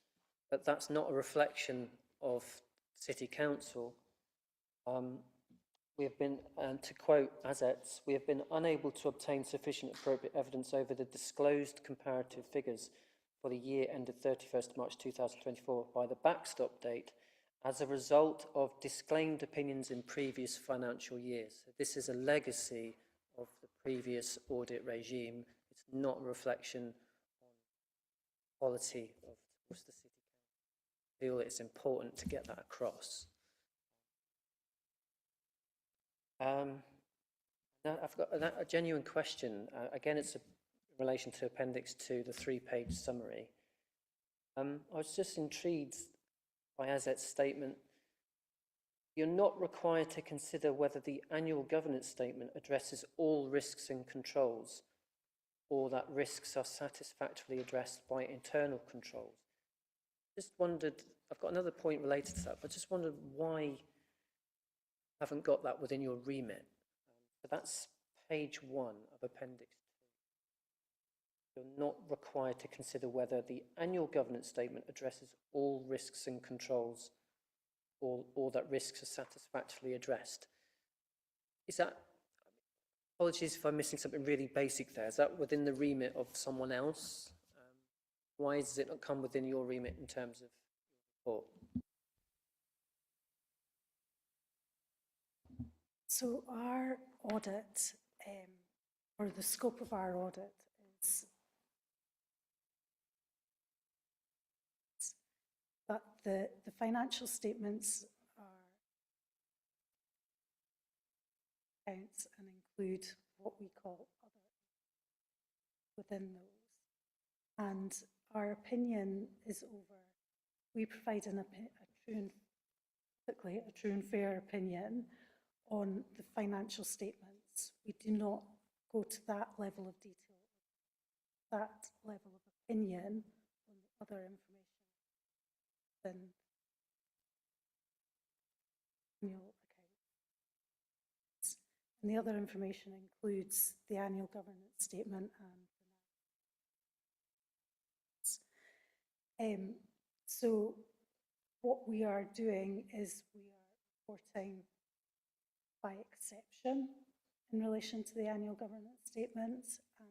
but that's not a reflection of City Council. We have been, to quote Azets, we have been unable to obtain sufficient appropriate evidence over the disclosed comparative figures for the year ended 31st March 2024 by the backstop date as a result of disclaimed opinions in previous financial years. So this is a legacy of the previous audit regime. It's not a reflection on quality of the City Council. I feel it's important to get that across. Now I've got a genuine question. Again, it's in relation to Appendix 2, the 3-page summary. I was just intrigued by Azet's statement. You're not required to consider whether the annual governance statement addresses all risks and controls, or that risks are satisfactorily addressed by internal controls. Just wondered, I've got another point related to that, but just wondered why you haven't got that within your remit. So that's page 1 of Appendix 2. You're not required to consider whether the annual governance statement addresses all risks and controls, or that risks are satisfactorily addressed. Is that, apologies if I'm missing something really basic there, is that within the remit of someone else? Why does it not come within your remit in terms of report? So our audit, or the scope of our audit is that the financial statements are accounts and include what we call other within those. And our opinion is over, we provide a true and fair opinion on the financial statements. We do not go to that level of detail, that level of opinion on the other information than annual accounts. And the other information includes the annual governance statement and so what we are doing is we are reporting by exception in relation to the annual governance statements, and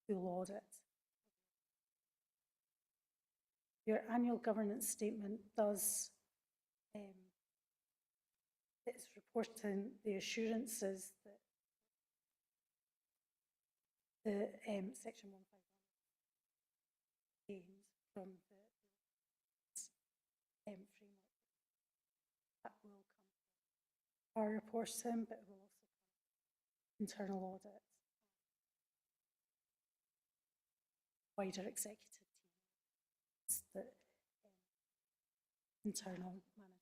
we will audit. Your annual governance statement does, it's reporting the assurances that the section 151 gains from the framework. That will come from our reporting, but it will also come from internal audit, wider executive teams, the internal management.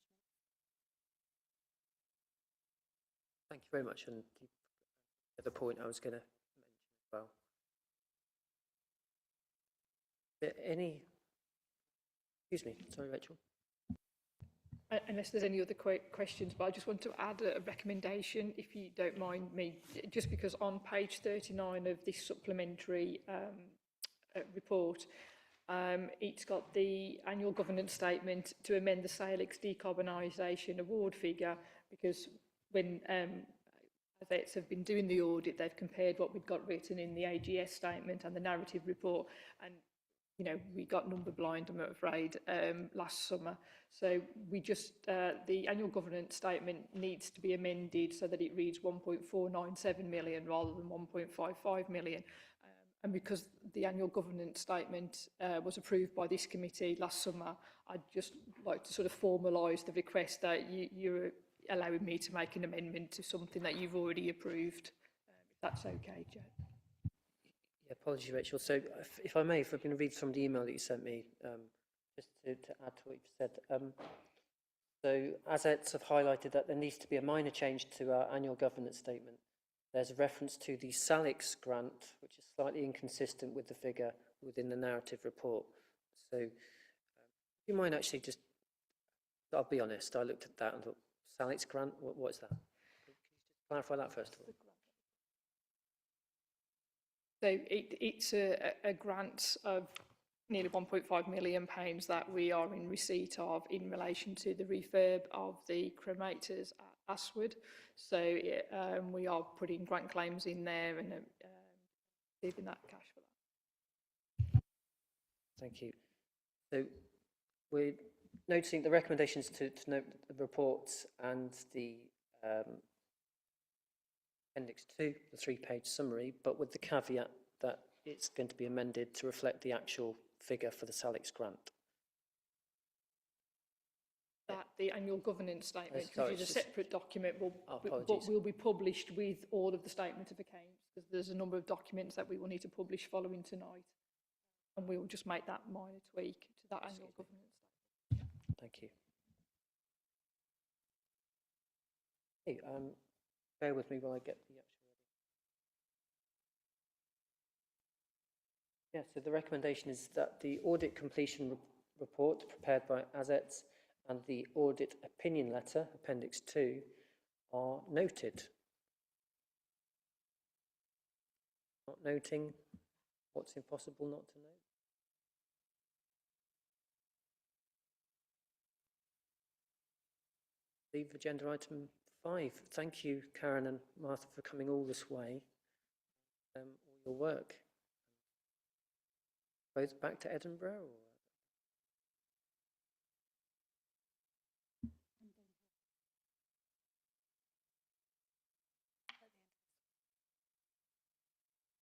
Thank you very much. And the other point I was going to mention as well. Any, excuse me, sorry, Rachel. Unless there's any other questions, but I just want to add a recommendation, if you don't mind me, just because on page 39 of this supplementary report, it's got the annual governance statement to amend the Salix decarbonisation award figure, because when vets have been doing the audit, they've compared what we've got written in the AGS statement and the narrative report, and you know, we got number blind, I'm afraid, last summer. So we just, the annual governance statement needs to be amended so that it reads 1.497 million rather than 1.55 million. And because the annual governance statement was approved by this committee last summer, I'd just like to sort of formalise the request that you're allowing me to make an amendment to something that you've already approved, if that's okay, Joe. Yeah, apologies, Rachel. So if I may, if I'm going to read from the email that you sent me, just to add to what you've said. So Azets have highlighted that there needs to be a minor change to our annual governance statement. There's a reference to the Salix grant, which is slightly inconsistent with the figure within the narrative report. So do you mind actually just, I'll be honest, I looked at that and thought, Salix grant, what is that? Can you just clarify that first of all? So it's a grant of nearly £1.5 million that we are in receipt of in relation to the refurb of the cremators at Ashwood. So we are putting grant claims in there and receiving that cash for that. Thank you. So we're noticing the recommendations to note the reports and the Appendix 2, the 3-page summary, but with the caveat that it's going to be amended to reflect the actual figure for the Salix grant. That the annual governance statement, sorry, which is a separate document, apologies. will be published with all of the statement of accounts, because there's a number of documents that we will need to publish following tonight, and we will just make that minor tweak to that annual governance statement. Thank you. Hey, bear with me while I get the actual. Yeah, so the recommendation is that the audit completion report prepared by ASETS and the audit opinion letter, Appendix 2, are noted. Not noting what's impossible not to note. Leave agenda item 5. Thank you, Karen and Martha, for coming all this way. All your work. Both back to Edinburgh? Or?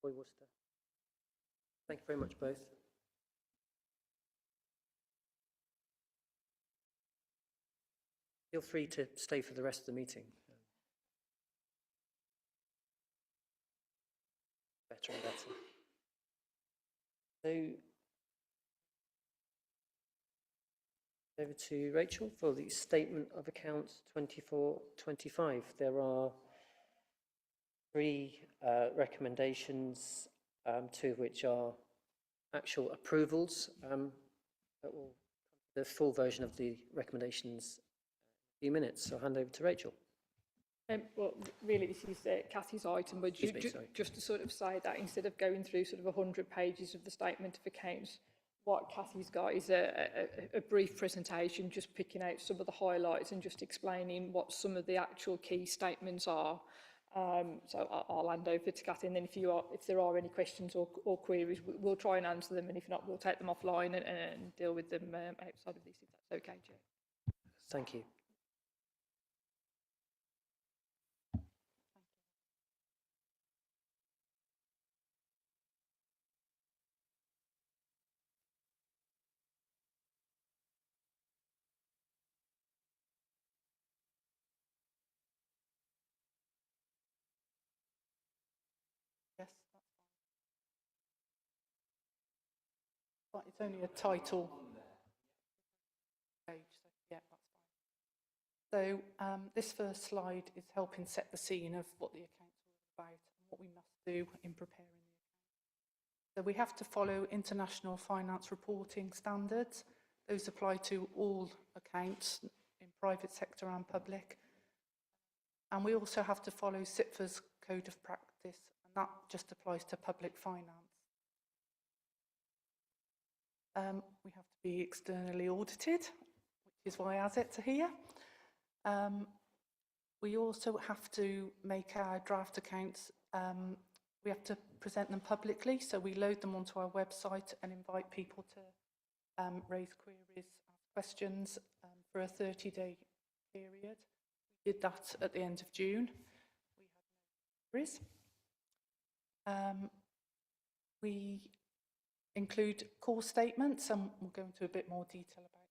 Boy, Worcester. Thank you very much, both. Feel free to stay for the rest of the meeting. Better and better. So, over to Rachel for the Statement of Accounts 24-25. There are 3 recommendations, 2 of which are actual approvals. The full version of the recommendations in a few minutes. So I'll hand over to Rachel. Well, really, this is Cathy's item, but just to sort of say that instead of going through sort of 100 pages of the statement of accounts, what Cathy's got is a brief presentation, just picking out some of the highlights and just explaining what some of the actual key statements are. So I'll hand over to Cathy, and then if there are any questions or queries, we'll try and answer them, and if not, we'll take them offline and deal with them outside of this, if that's okay, Chair. Thank you. Yes, that's fine. But it's only a title page, so yeah, that's fine. So this first slide is helping set the scene of what the accounts are about and what we must do in preparing the accounts. So we have to follow international finance reporting standards. Those apply to all accounts in private sector and public. And we also have to follow SIPFA's code of practice, and that just applies to public finance. We have to be externally audited, which is why ASETs are here. We also have to make our draft accounts, we have to present them publicly, so we load them onto our website and invite people to raise queries, ask questions for a 30-day period. We did that at the end of June. We had no queries. We include core statements, and we'll go into a bit more detail about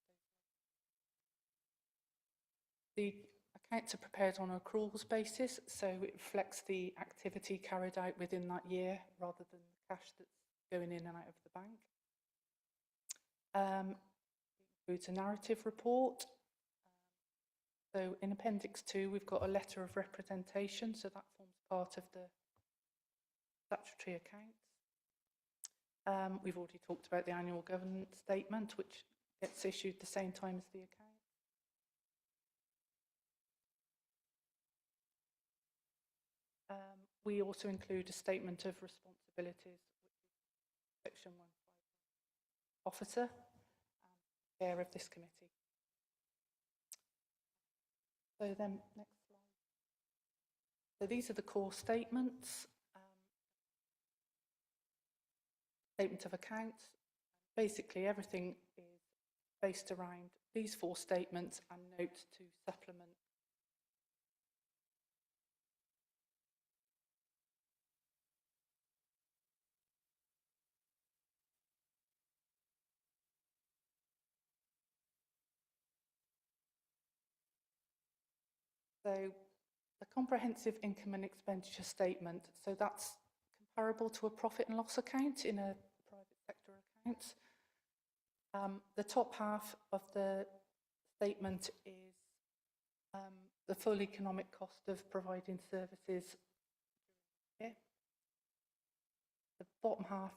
those. The accounts are prepared on an accruals basis, so it reflects the activity carried out within that year rather than the cash that's going in and out of the bank. It includes a narrative report. So in Appendix 2, we've got a letter of representation, so that forms part of the statutory accounts. We've already talked about the annual governance statement, which gets issued the same time as the account. We also include a statement of responsibility responsibilities, which is Section 151 officer and chair of this committee. So then, next slide. So these are the core statements. Statement of accounts. Basically, everything is based around these 4 statements and notes to supplement. So the comprehensive income and expenditure statement, so that's comparable to a profit and loss account in a private sector account. The top half of the statement is the full economic cost of providing services. The bottom half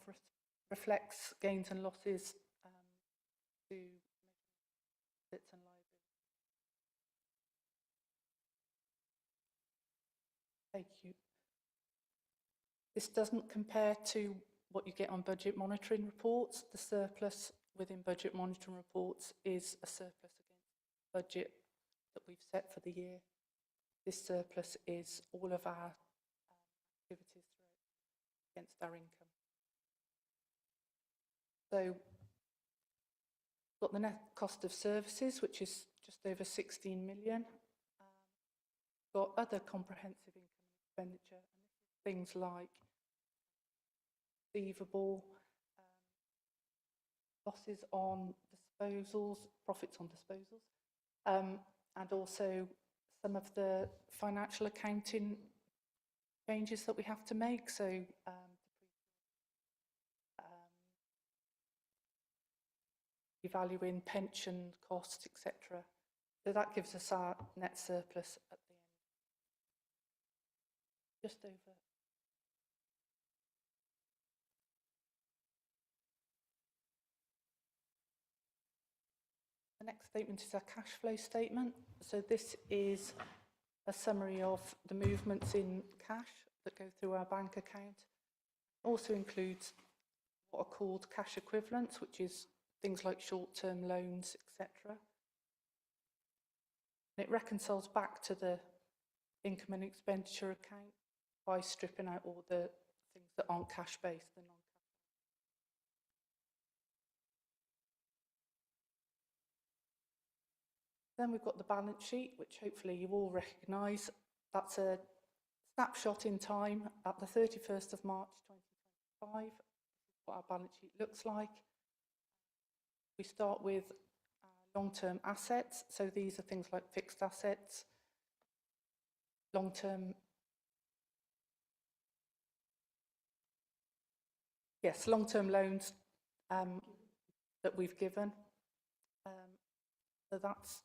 reflects gains and losses to assets and liabilities. Thank you. This doesn't compare to what you get on budget monitoring reports. The surplus within budget monitoring reports is a surplus against the budget that we've set for the year. This surplus is all of our activities against our income. So, got the net cost of services, which is just over 16 million. Got other comprehensive income and expenditure, and things like receivable, losses on disposals, profits on disposals, and also some of the financial accounting changes that we have to make. So evaluating pension costs, etc. So that gives us our net surplus at the end. Just over. The next statement is our cash flow statement. So this is a summary of the movements in cash that go through our bank account. Also includes what are called cash equivalents, which is things like short-term loans, etc. And it reconciles back to the income and expenditure account by stripping out all the things that aren't cash-based, the non-cash. Then we've got the balance sheet, which hopefully you all recognise. That's a snapshot in time at the 31st of March 2025, what our balance sheet looks like. We start with long-term assets. So these are things like fixed assets, long-term, long-term loans that we've given. So that's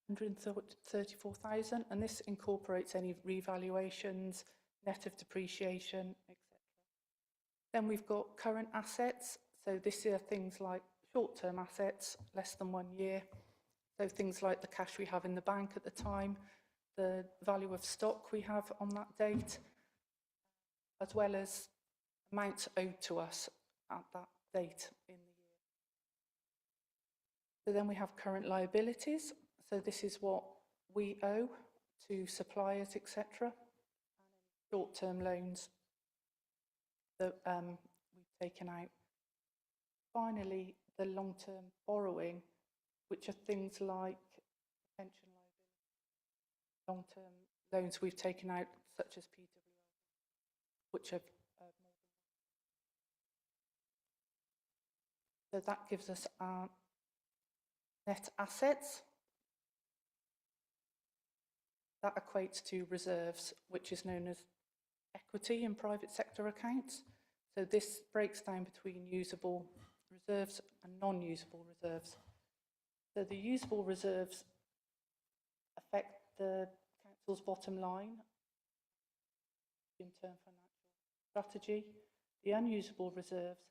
134,000, and this incorporates any revaluations, net of depreciation, etc. Then we've got current assets. So this are things like short-term assets, less than 1 year. So things like the cash we have in the bank at the time, the value of stock we have on that date, as well as amounts owed to us at that date in the year. So then we have current liabilities. So this is what we owe to suppliers, etc. And short-term loans that we've taken out. Finally, the long-term borrowing, which are things like pension liability, long-term loans we've taken out, such as PWL, which are more than. So that gives us our net assets. That equates to reserves, which is known as equity in private sector accounts. So this breaks down between usable reserves and non-usable reserves. So the usable reserves affect the council's bottom line, medium-term financial strategy. The unusable reserves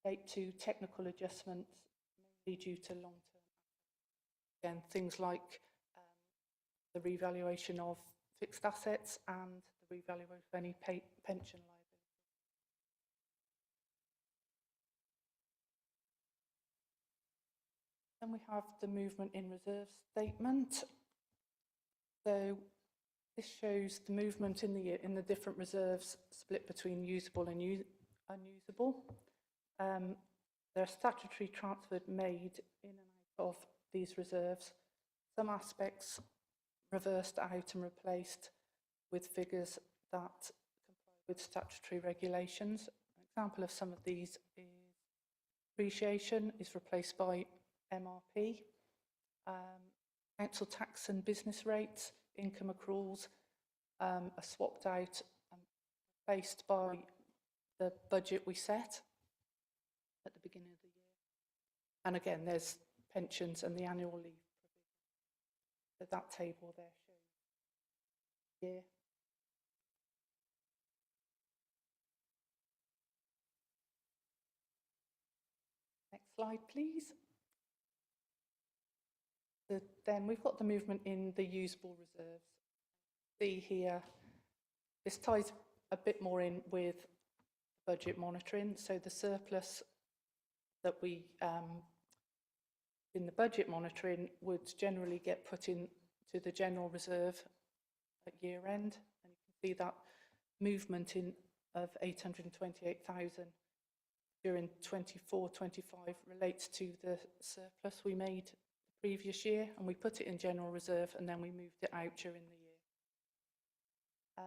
relate to technical adjustments, mainly due to long-term. Again, things like the revaluation of fixed assets and the revaluation of any pension liability. Then we have the movement in reserve statement. So this shows the movement in the different reserves split between usable and unusable. There are statutory transfers made in and out of these reserves. Some aspects reversed out and replaced with figures that comply with statutory regulations. An example of some of these is depreciation is replaced by MRP, council tax and business rates, income accruals are swapped out and replaced by the budget we set at the beginning of the year. And again, there's pensions and the annual leave provision. So that table there shows year. Next slide, please. Then we've got the movement in the usable reserves. See here, this ties a bit more in with budget monitoring. So the surplus that we, in the budget monitoring, would generally get put into the general reserve at year end. And you can see that movement of 828,000 during 24-25 relates to the surplus we made the previous year, and we put it in general reserve and then we moved it out during the year.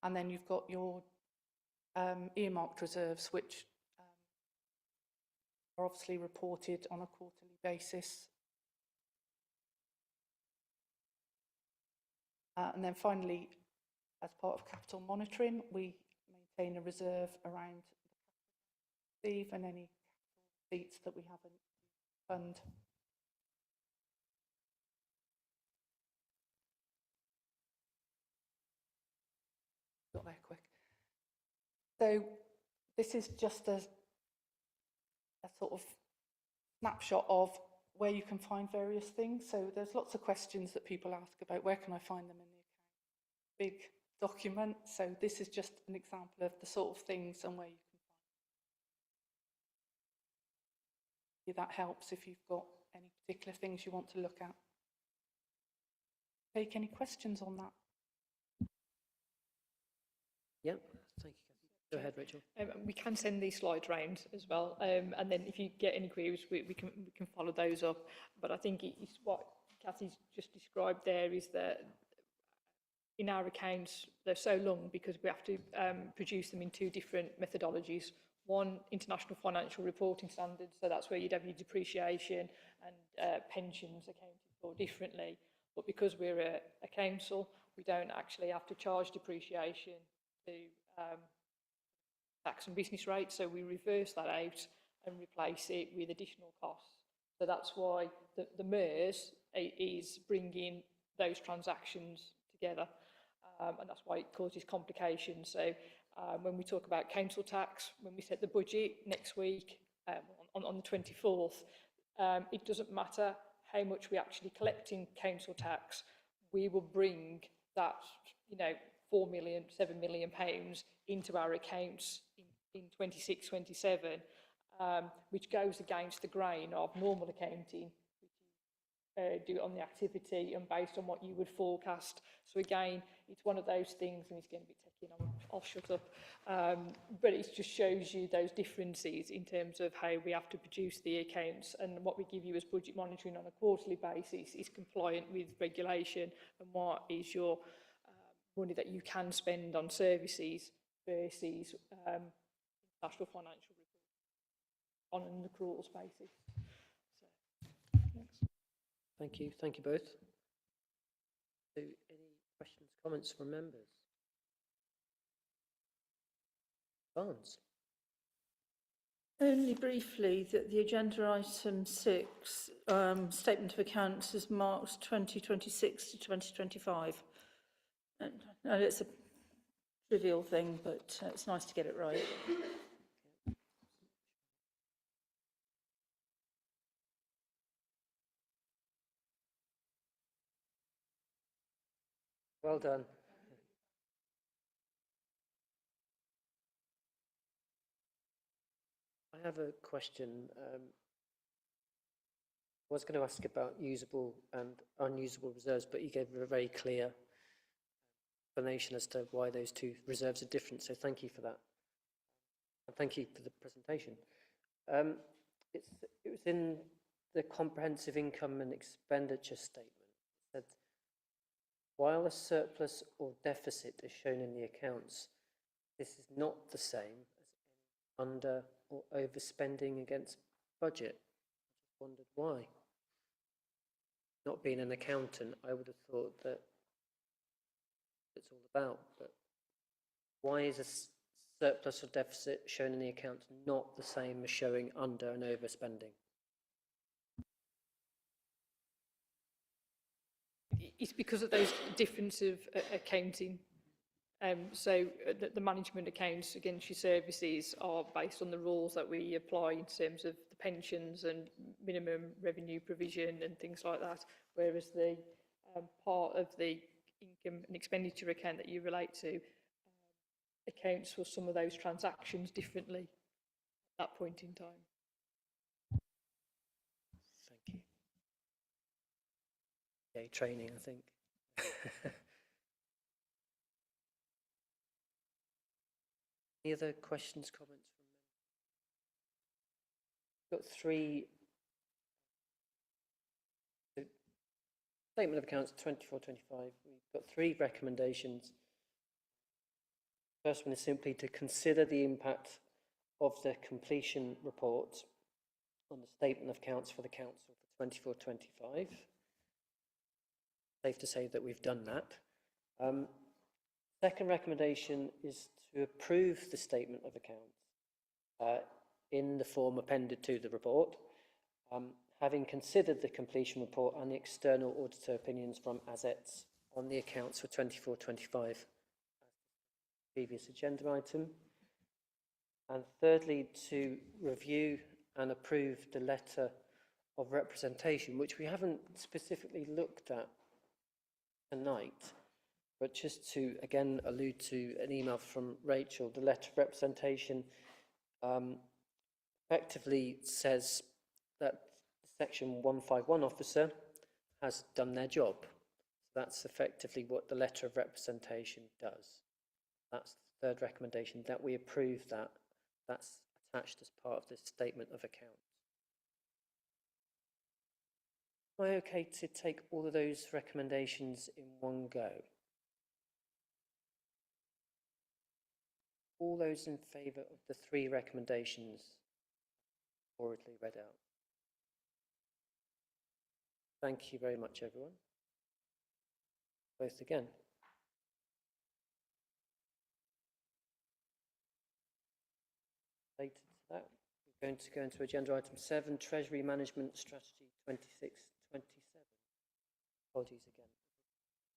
And then you've got your earmarked reserves, which are obviously reported on a quarterly basis. And then finally, as part of capital monitoring, we maintain a reserve around the receive and any receipts that we haven't fund. Got there quick. So this is just a sort of snapshot of where you can find various things. So there's lots of questions that people ask about where can I find them in the account. Big document. So this is just an example of the sort of things and where you can find them. That helps if you've got any particular things you want to look at. Take any questions on that? Yep, thank you. Go ahead, Rachel. We can send these slides round as well, and then if you get any queries, we can follow those up. But I think it's what Kathy's just described there is that in our accounts they're so long because we have to produce them in two different methodologies. One, international financial reporting standards, so that's where you'd have your depreciation and pensions accounted for differently. But because we're a council, we don't actually have to charge depreciation to tax and business rates, so we reverse that out and replace it with additional costs. So that's why the MERS is bringing those transactions together, and that's why it causes complications. So when we talk about council tax, when we set the budget next week on the 24th, it doesn't matter how much we actually collect in council tax, we will bring that, 4 million, 7 million pounds into our accounts in 26, 27, which goes against the grain of normal accounting, which do it on the activity and based on what you would forecast. So again, it's one of those things, and it's getting a bit techy, and I'll shut up. But it just shows you those differences in terms of how we have to produce the accounts, and what we give you as budget monitoring on a quarterly basis is compliant with regulation, and what is your money that you can spend on services versus national financial report on an accruals basis. So, Thank you both. So, any questions, comments from members? Barnes. Only briefly that the agenda item 6, statement of accounts, is marked 2026 to 2025. And it's a trivial thing, but it's nice to get it right. Well done. I have a question. was going to ask about usable and unusable reserves, but you gave a very clear explanation as to why those two reserves are different. So thank you for that. And thank you for the presentation. It was in the comprehensive income and expenditure statement. It said, while a surplus or deficit is shown in the accounts, this is not the same as under or overspending against budget. I just wondered why. Not being an accountant, I would have thought that it's all about, but why is a surplus or deficit shown in the accounts not the same as showing under and overspending? It's because of those difference of accounting. So the management accounts against your services are based on the rules that we apply in terms of the pensions and minimum revenue provision and things like that, whereas the part of the income and expenditure account that you relate to accounts for some of those transactions differently at that point in time. Thank you. Okay, training, I think. Any other questions, comments from members? Got three. Statement of accounts 24-25. We've got three recommendations. First one is simply to consider the impact of the completion report on the statement of accounts for the council for 24-25. Safe to say that we've done that. Second recommendation is to approve the statement of accounts in the form appended to the report, having considered the completion report and the external auditor opinions from assets on the accounts for 24-25, previous agenda item. And thirdly, to review and approve the letter of representation, which we haven't specifically looked at tonight, but just to again allude to an email from Rachel, the letter of representation effectively says that the Section 151 officer has done their job. So that's effectively what the letter of representation does. That's the third recommendation, that we approve that. That's attached as part of this statement of accounts. Am I okay to take all of those recommendations in one go? All those in favour of the three recommendations orally read out? Thank you very much, everyone. Both again. Related to that, we're going to go into agenda item 7, Treasury Management Strategy 26-27. Apologies again.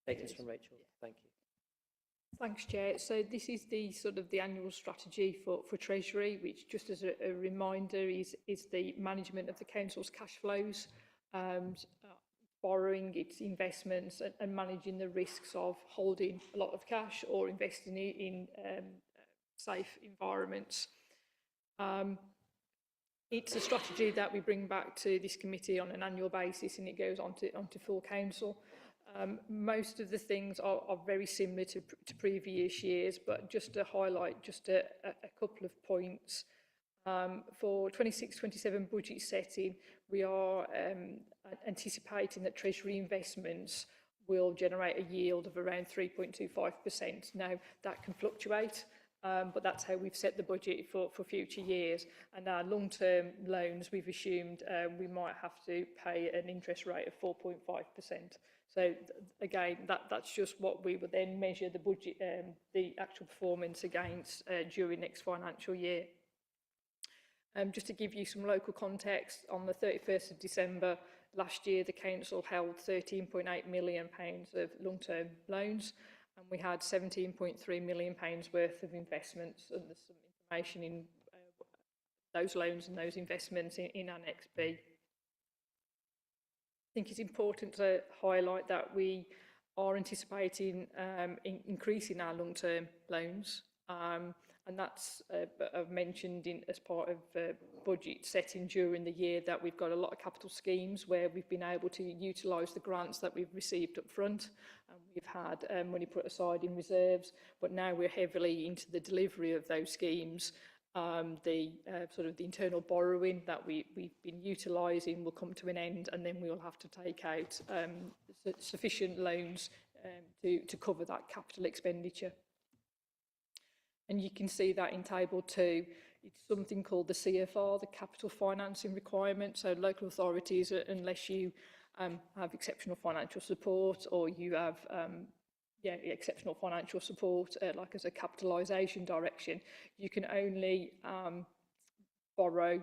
Taken from Rachel. Thank you. Thanks, Chair. So this is the sort of the annual strategy for Treasury, which just as a reminder is the management of the council's cash flows, borrowing, its investments and managing the risks of holding a lot of cash or investing it in safe environments. It's a strategy that we bring back to this committee on an annual basis, and it goes onto full council. Most of the things are very similar to previous years, but just to highlight just a couple of points. For 26-27 budget setting, we are anticipating that Treasury investments will generate a yield of around 3.25%. Now, that can fluctuate, but that's how we've set the budget for future years. And our long-term loans, we've assumed we might have to pay an interest rate of 4.5%. So again, that's just what we would then measure the budget, the actual performance against during next financial year. Just to give you some local context, on the 31st of December last year, the council held £13.8 million of long-term loans, and we had £17.3 million worth of investments, and there's some information in those loans and those investments in Annex B. I think it's important to highlight that we are anticipating increasing our long-term loans, and that's I've mentioned as part of budget setting during the year that we've got a lot of capital schemes where we've been able to utilise the grants that we've received up front, and we've had money put aside in reserves, but now we're heavily into the delivery of those schemes. The sort of the internal borrowing that we've been utilising will come to an end, and then we'll have to take out sufficient loans to cover that capital expenditure. And you can see that in table 2. It's something called the CFR, the capital financing requirement. So local authorities, unless you have exceptional financial support, or you have exceptional financial support, like as a capitalisation direction, you can only borrow,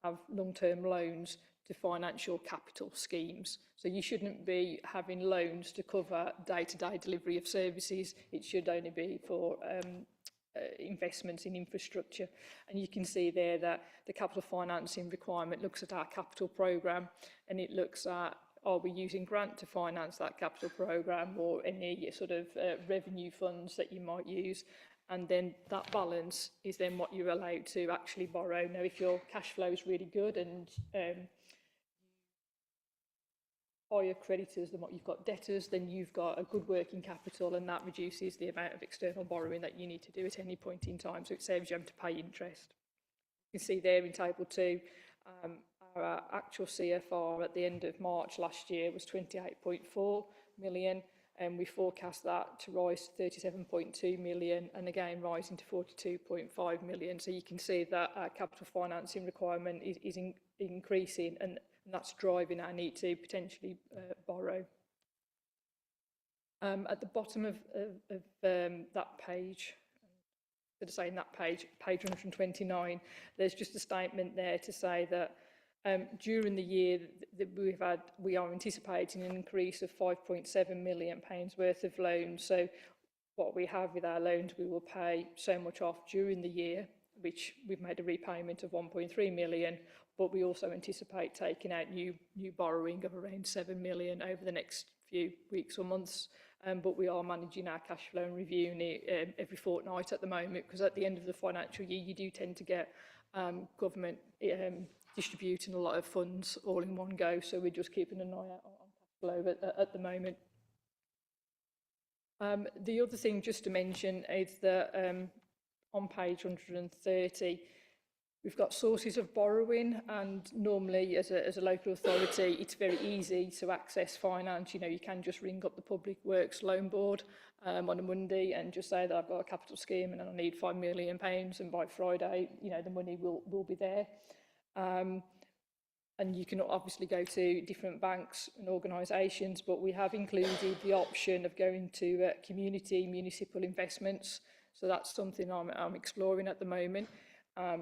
have long-term loans to financial capital schemes. So you shouldn't be having loans to cover day-to-day delivery of services. It should only be for investments in infrastructure. And you can see there that the capital financing requirement looks at our capital programme, and it looks at, are we using grant to finance that capital programme, or any sort of revenue funds that you might use, and then that balance is then what you're allowed to actually borrow. Now, if your cash flow is really good and higher creditors than what you've got debtors, then you've got a good working capital, and that reduces the amount of external borrowing that you need to do at any point in time, so it saves you having to pay interest. You can see there in table 2, our actual CFR at the end of March last year was 28.4 million, and we forecast that to rise to 37.2 million, and again rising to 42.5 million. So you can see that our capital financing requirement is increasing, and that's driving our need to potentially borrow. At the bottom of that page, saying that page 129, there's just a statement there to say that during the year that we are anticipating an increase of £5.7 million worth of loans. So what we have with our loans, we will pay so much off during the year, which we've made a repayment of 1.3 million, but we also anticipate taking out new borrowing of around 7 million over the next few weeks or months. But we are managing our cash flow and reviewing it every fortnight at the moment, because at the end of the financial year, you do tend to get government distributing a lot of funds all in one go. So we're just keeping an eye out on cash flow at the moment. The other thing just to mention is that on page 130, we've got sources of borrowing, and normally as a local authority, it's very easy to access finance. You know, you can just ring up the Public Works Loan Board on a Monday and just say that I've got a capital scheme and I need £5 million, and by Friday, you know, the money will be there. And you can obviously go to different banks and organisations, but we have included the option of going to community municipal investments. So that's something I'm exploring at the moment.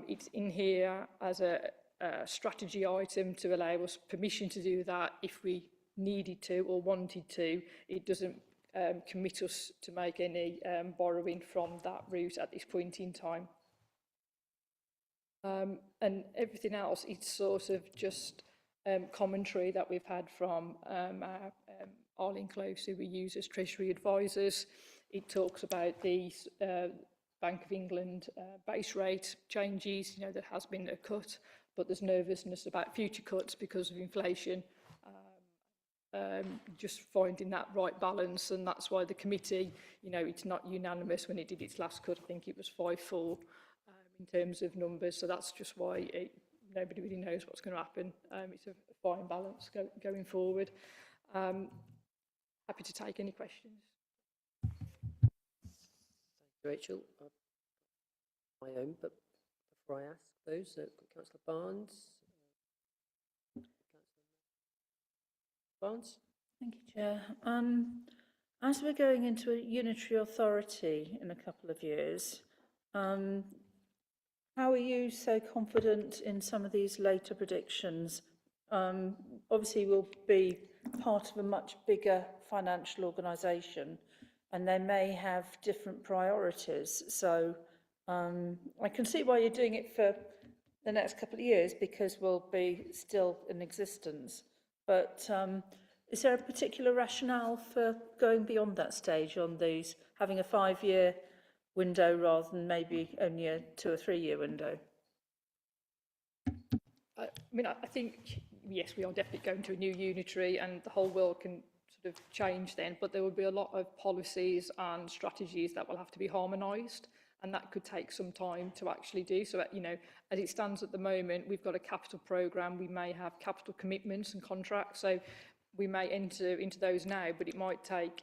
It's in here as a strategy item to allow us permission to do that if we needed to or wanted to. It doesn't commit us to make any borrowing from that route at this point in time. And everything else, it's sort of just commentary that we've had from our Arlene Close, who we use as Treasury advisors. It talks about the Bank of England base rate changes. You know, there has been a cut, but there's nervousness about future cuts because of inflation. Just finding that right balance, and that's why the committee, you know, it's not unanimous when it did its last cut. I think it was 5-4 in terms of numbers, so that's just why nobody really knows what's going to happen. It's a fine balance going forward. Happy to take any questions. Rachel, my own, but before I ask those, Councillor Barnes. Barnes. Thank you, Chair. As we're going into a unitary authority in a couple of years, how are you so confident in some of these later predictions? Obviously, we'll be part of a much bigger financial organisation, and they may have different priorities. So I can see why you're doing it for the next couple of years, because we'll be still in existence. But is there a particular rationale for going beyond that stage on these, having a 5-year window rather than maybe only a 2 or 3 year window? I mean, I think, yes, we are definitely going to a new unitary and the whole world can sort of change then, but there will be a lot of policies and strategies that will have to be harmonised, and that could take some time to actually do. So, you know, as it stands at the moment, we've got a capital programme, we may have capital commitments and contracts, so we may enter into those now, but it might take,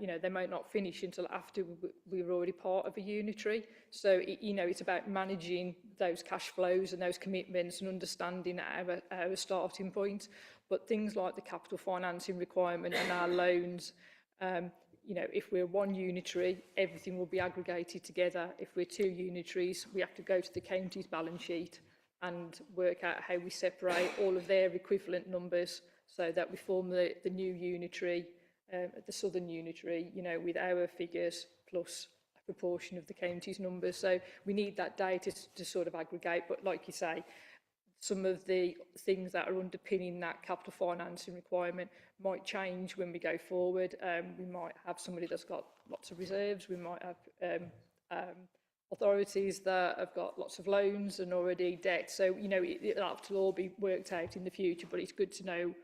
you know, they might not finish until after we're already part of a unitary. So, you know, it's about managing those cash flows and those commitments and understanding our starting point. But things like the capital financing requirement and our loans, you know, if we're one unitary, everything will be aggregated together. If we're two unitaries, we have to go to the county's balance sheet and work out how we separate all of their equivalent numbers so that we form the new unitary, the southern unitary, you know, with our figures plus a proportion of the county's numbers. So we need that data to sort of aggregate. But like you say, some of the things that are underpinning that capital financing requirement might change when we go forward. We might have somebody that's got lots of reserves. We might have authorities that have got lots of loans and already debt. So, you know, it'll have to all be worked out in the future, but it's good to know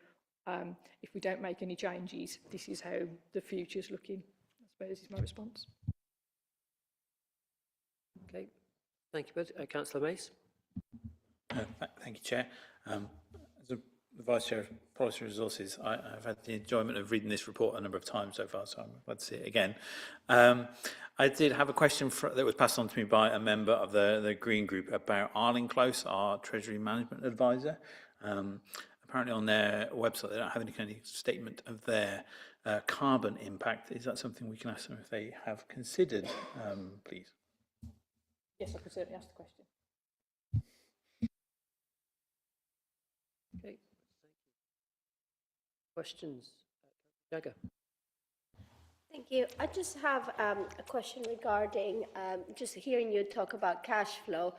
if we don't make any changes, this is how the future's looking, I suppose is my response. Okay, thank you both. Councillor Mace. Thank you, Chair. As the Vice Chair of Policy Resources, I've had the enjoyment of reading this report a number of times so far, so I'm glad to see it again. I did have a question that was passed on to me by a member of the Green Group about Arling Close, our Treasury Management Advisor. Apparently on their website, they don't have any kind of statement of their carbon impact. Is that something we can ask them if they have considered, please? Yes, I could certainly ask the question. Okay, questions? Jagger. Thank you. I just have a question regarding just hearing you talk about cash flow.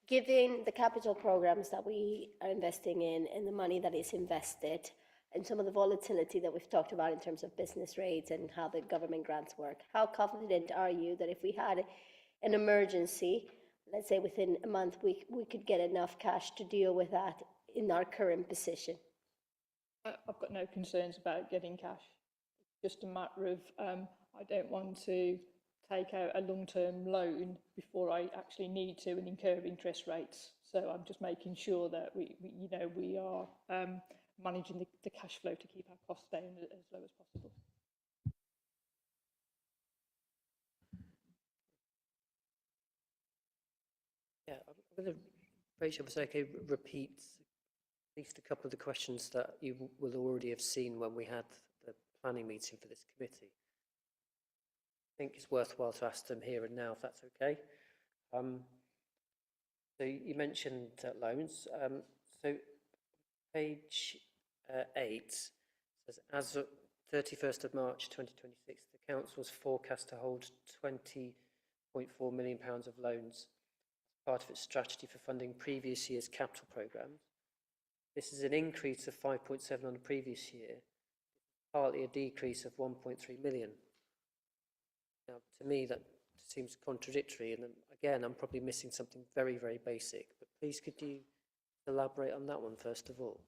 Given the capital programs that we are investing in and the money that is invested and some of the volatility that we've talked about in terms of business rates and how the government grants work, how confident are you that if we had an emergency, let's say within a month, we could get enough cash to deal with that in our current position? I've got no concerns about getting cash. It's just a matter of I don't want to take out a long-term loan before I actually need to and incur interest rates. So I'm just making sure that we are managing the cash flow to keep our costs down as low as possible. Yeah, I'm going to, Rachel, if it's okay, repeat at least a couple of the questions that you will already have seen when we had the planning meeting for this committee. I think it's worthwhile to ask them here and now, if that's okay. So you mentioned loans. So page 8 says, as of 31st of March 2026, the council was forecast to hold £20.4 million of loans as part of its strategy for funding previous year's capital programmes. This is an increase of 5.7 on the previous year, partly a decrease of 1.3 million. Now, to me, that seems contradictory, and again, I'm probably missing something very, very basic, but please could you elaborate on that one first of all?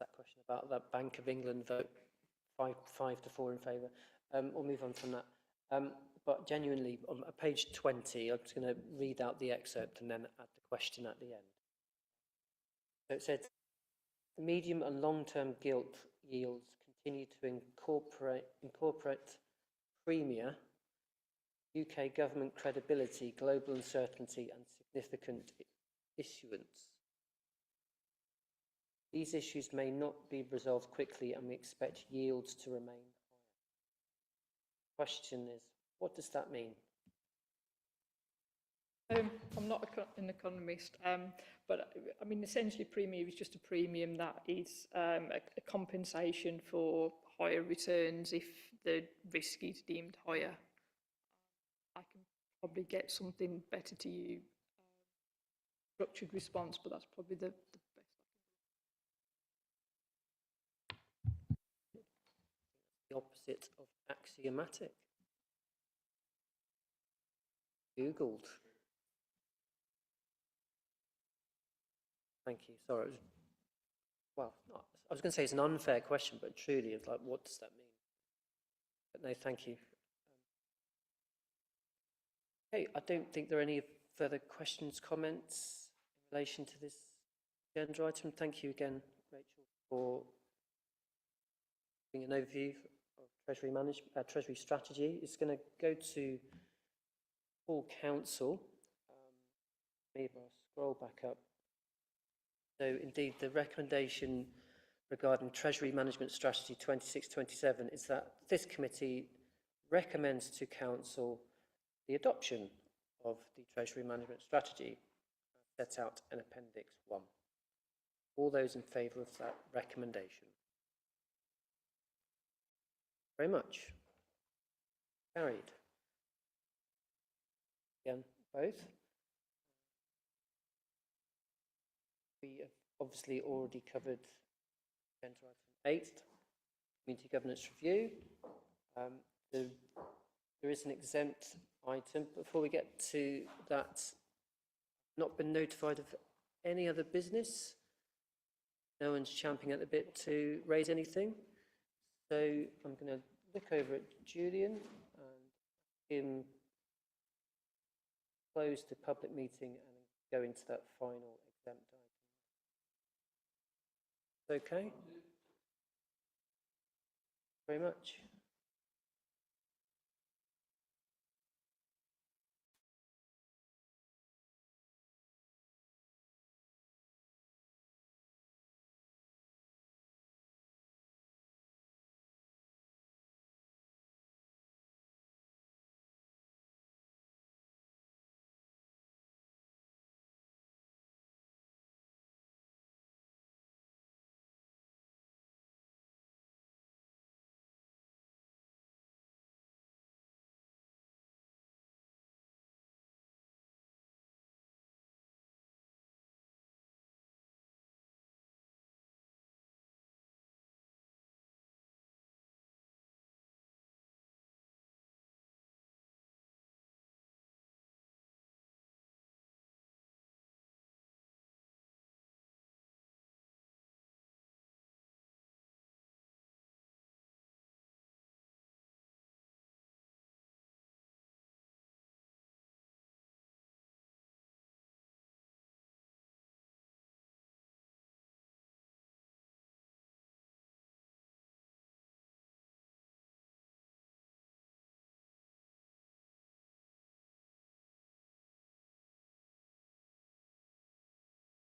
That question about that Bank of England vote, 5-4 in favour. We'll move on from that. But genuinely, on page 20, I'm just going to read out the excerpt and then add the question at the end. So it said, the medium and long-term gilt yields continue to incorporate premia, UK government credibility, global uncertainty and significant issuance. These issues may not be resolved quickly and we expect yields to remain high. The question is, what does that mean? I'm not an economist, but I mean, essentially premium is just a premium that is a compensation for higher returns if the risk is deemed higher. I can probably get something better to you, structured response, but that's probably the best. The opposite of axiomatic. Googled. Thank you. Sorry. Well, I was going to say it's an unfair question, but truly it's like, what does that mean? But no, thank you. Okay, I don't think there are any further questions, comments in relation to this agenda item. Thank you again, Rachel, for giving an overview of Treasury strategy. It's going to go to full council. Maybe I'll scroll back up. So indeed, the recommendation regarding Treasury Management Strategy 26-27 is that this committee recommends to Council the adoption of the Treasury Management Strategy set out in Appendix 1. All those in favour of that recommendation? Very much. Carried. Again, both. We have obviously already covered agenda item 8, community governance review. There is an exempt item. Before we get to that, not been notified of any other business. No one's champing at the bit to raise anything. So I'm going to look over at Julian and him close the public meeting and go into that final exempt item. Okay? Very much.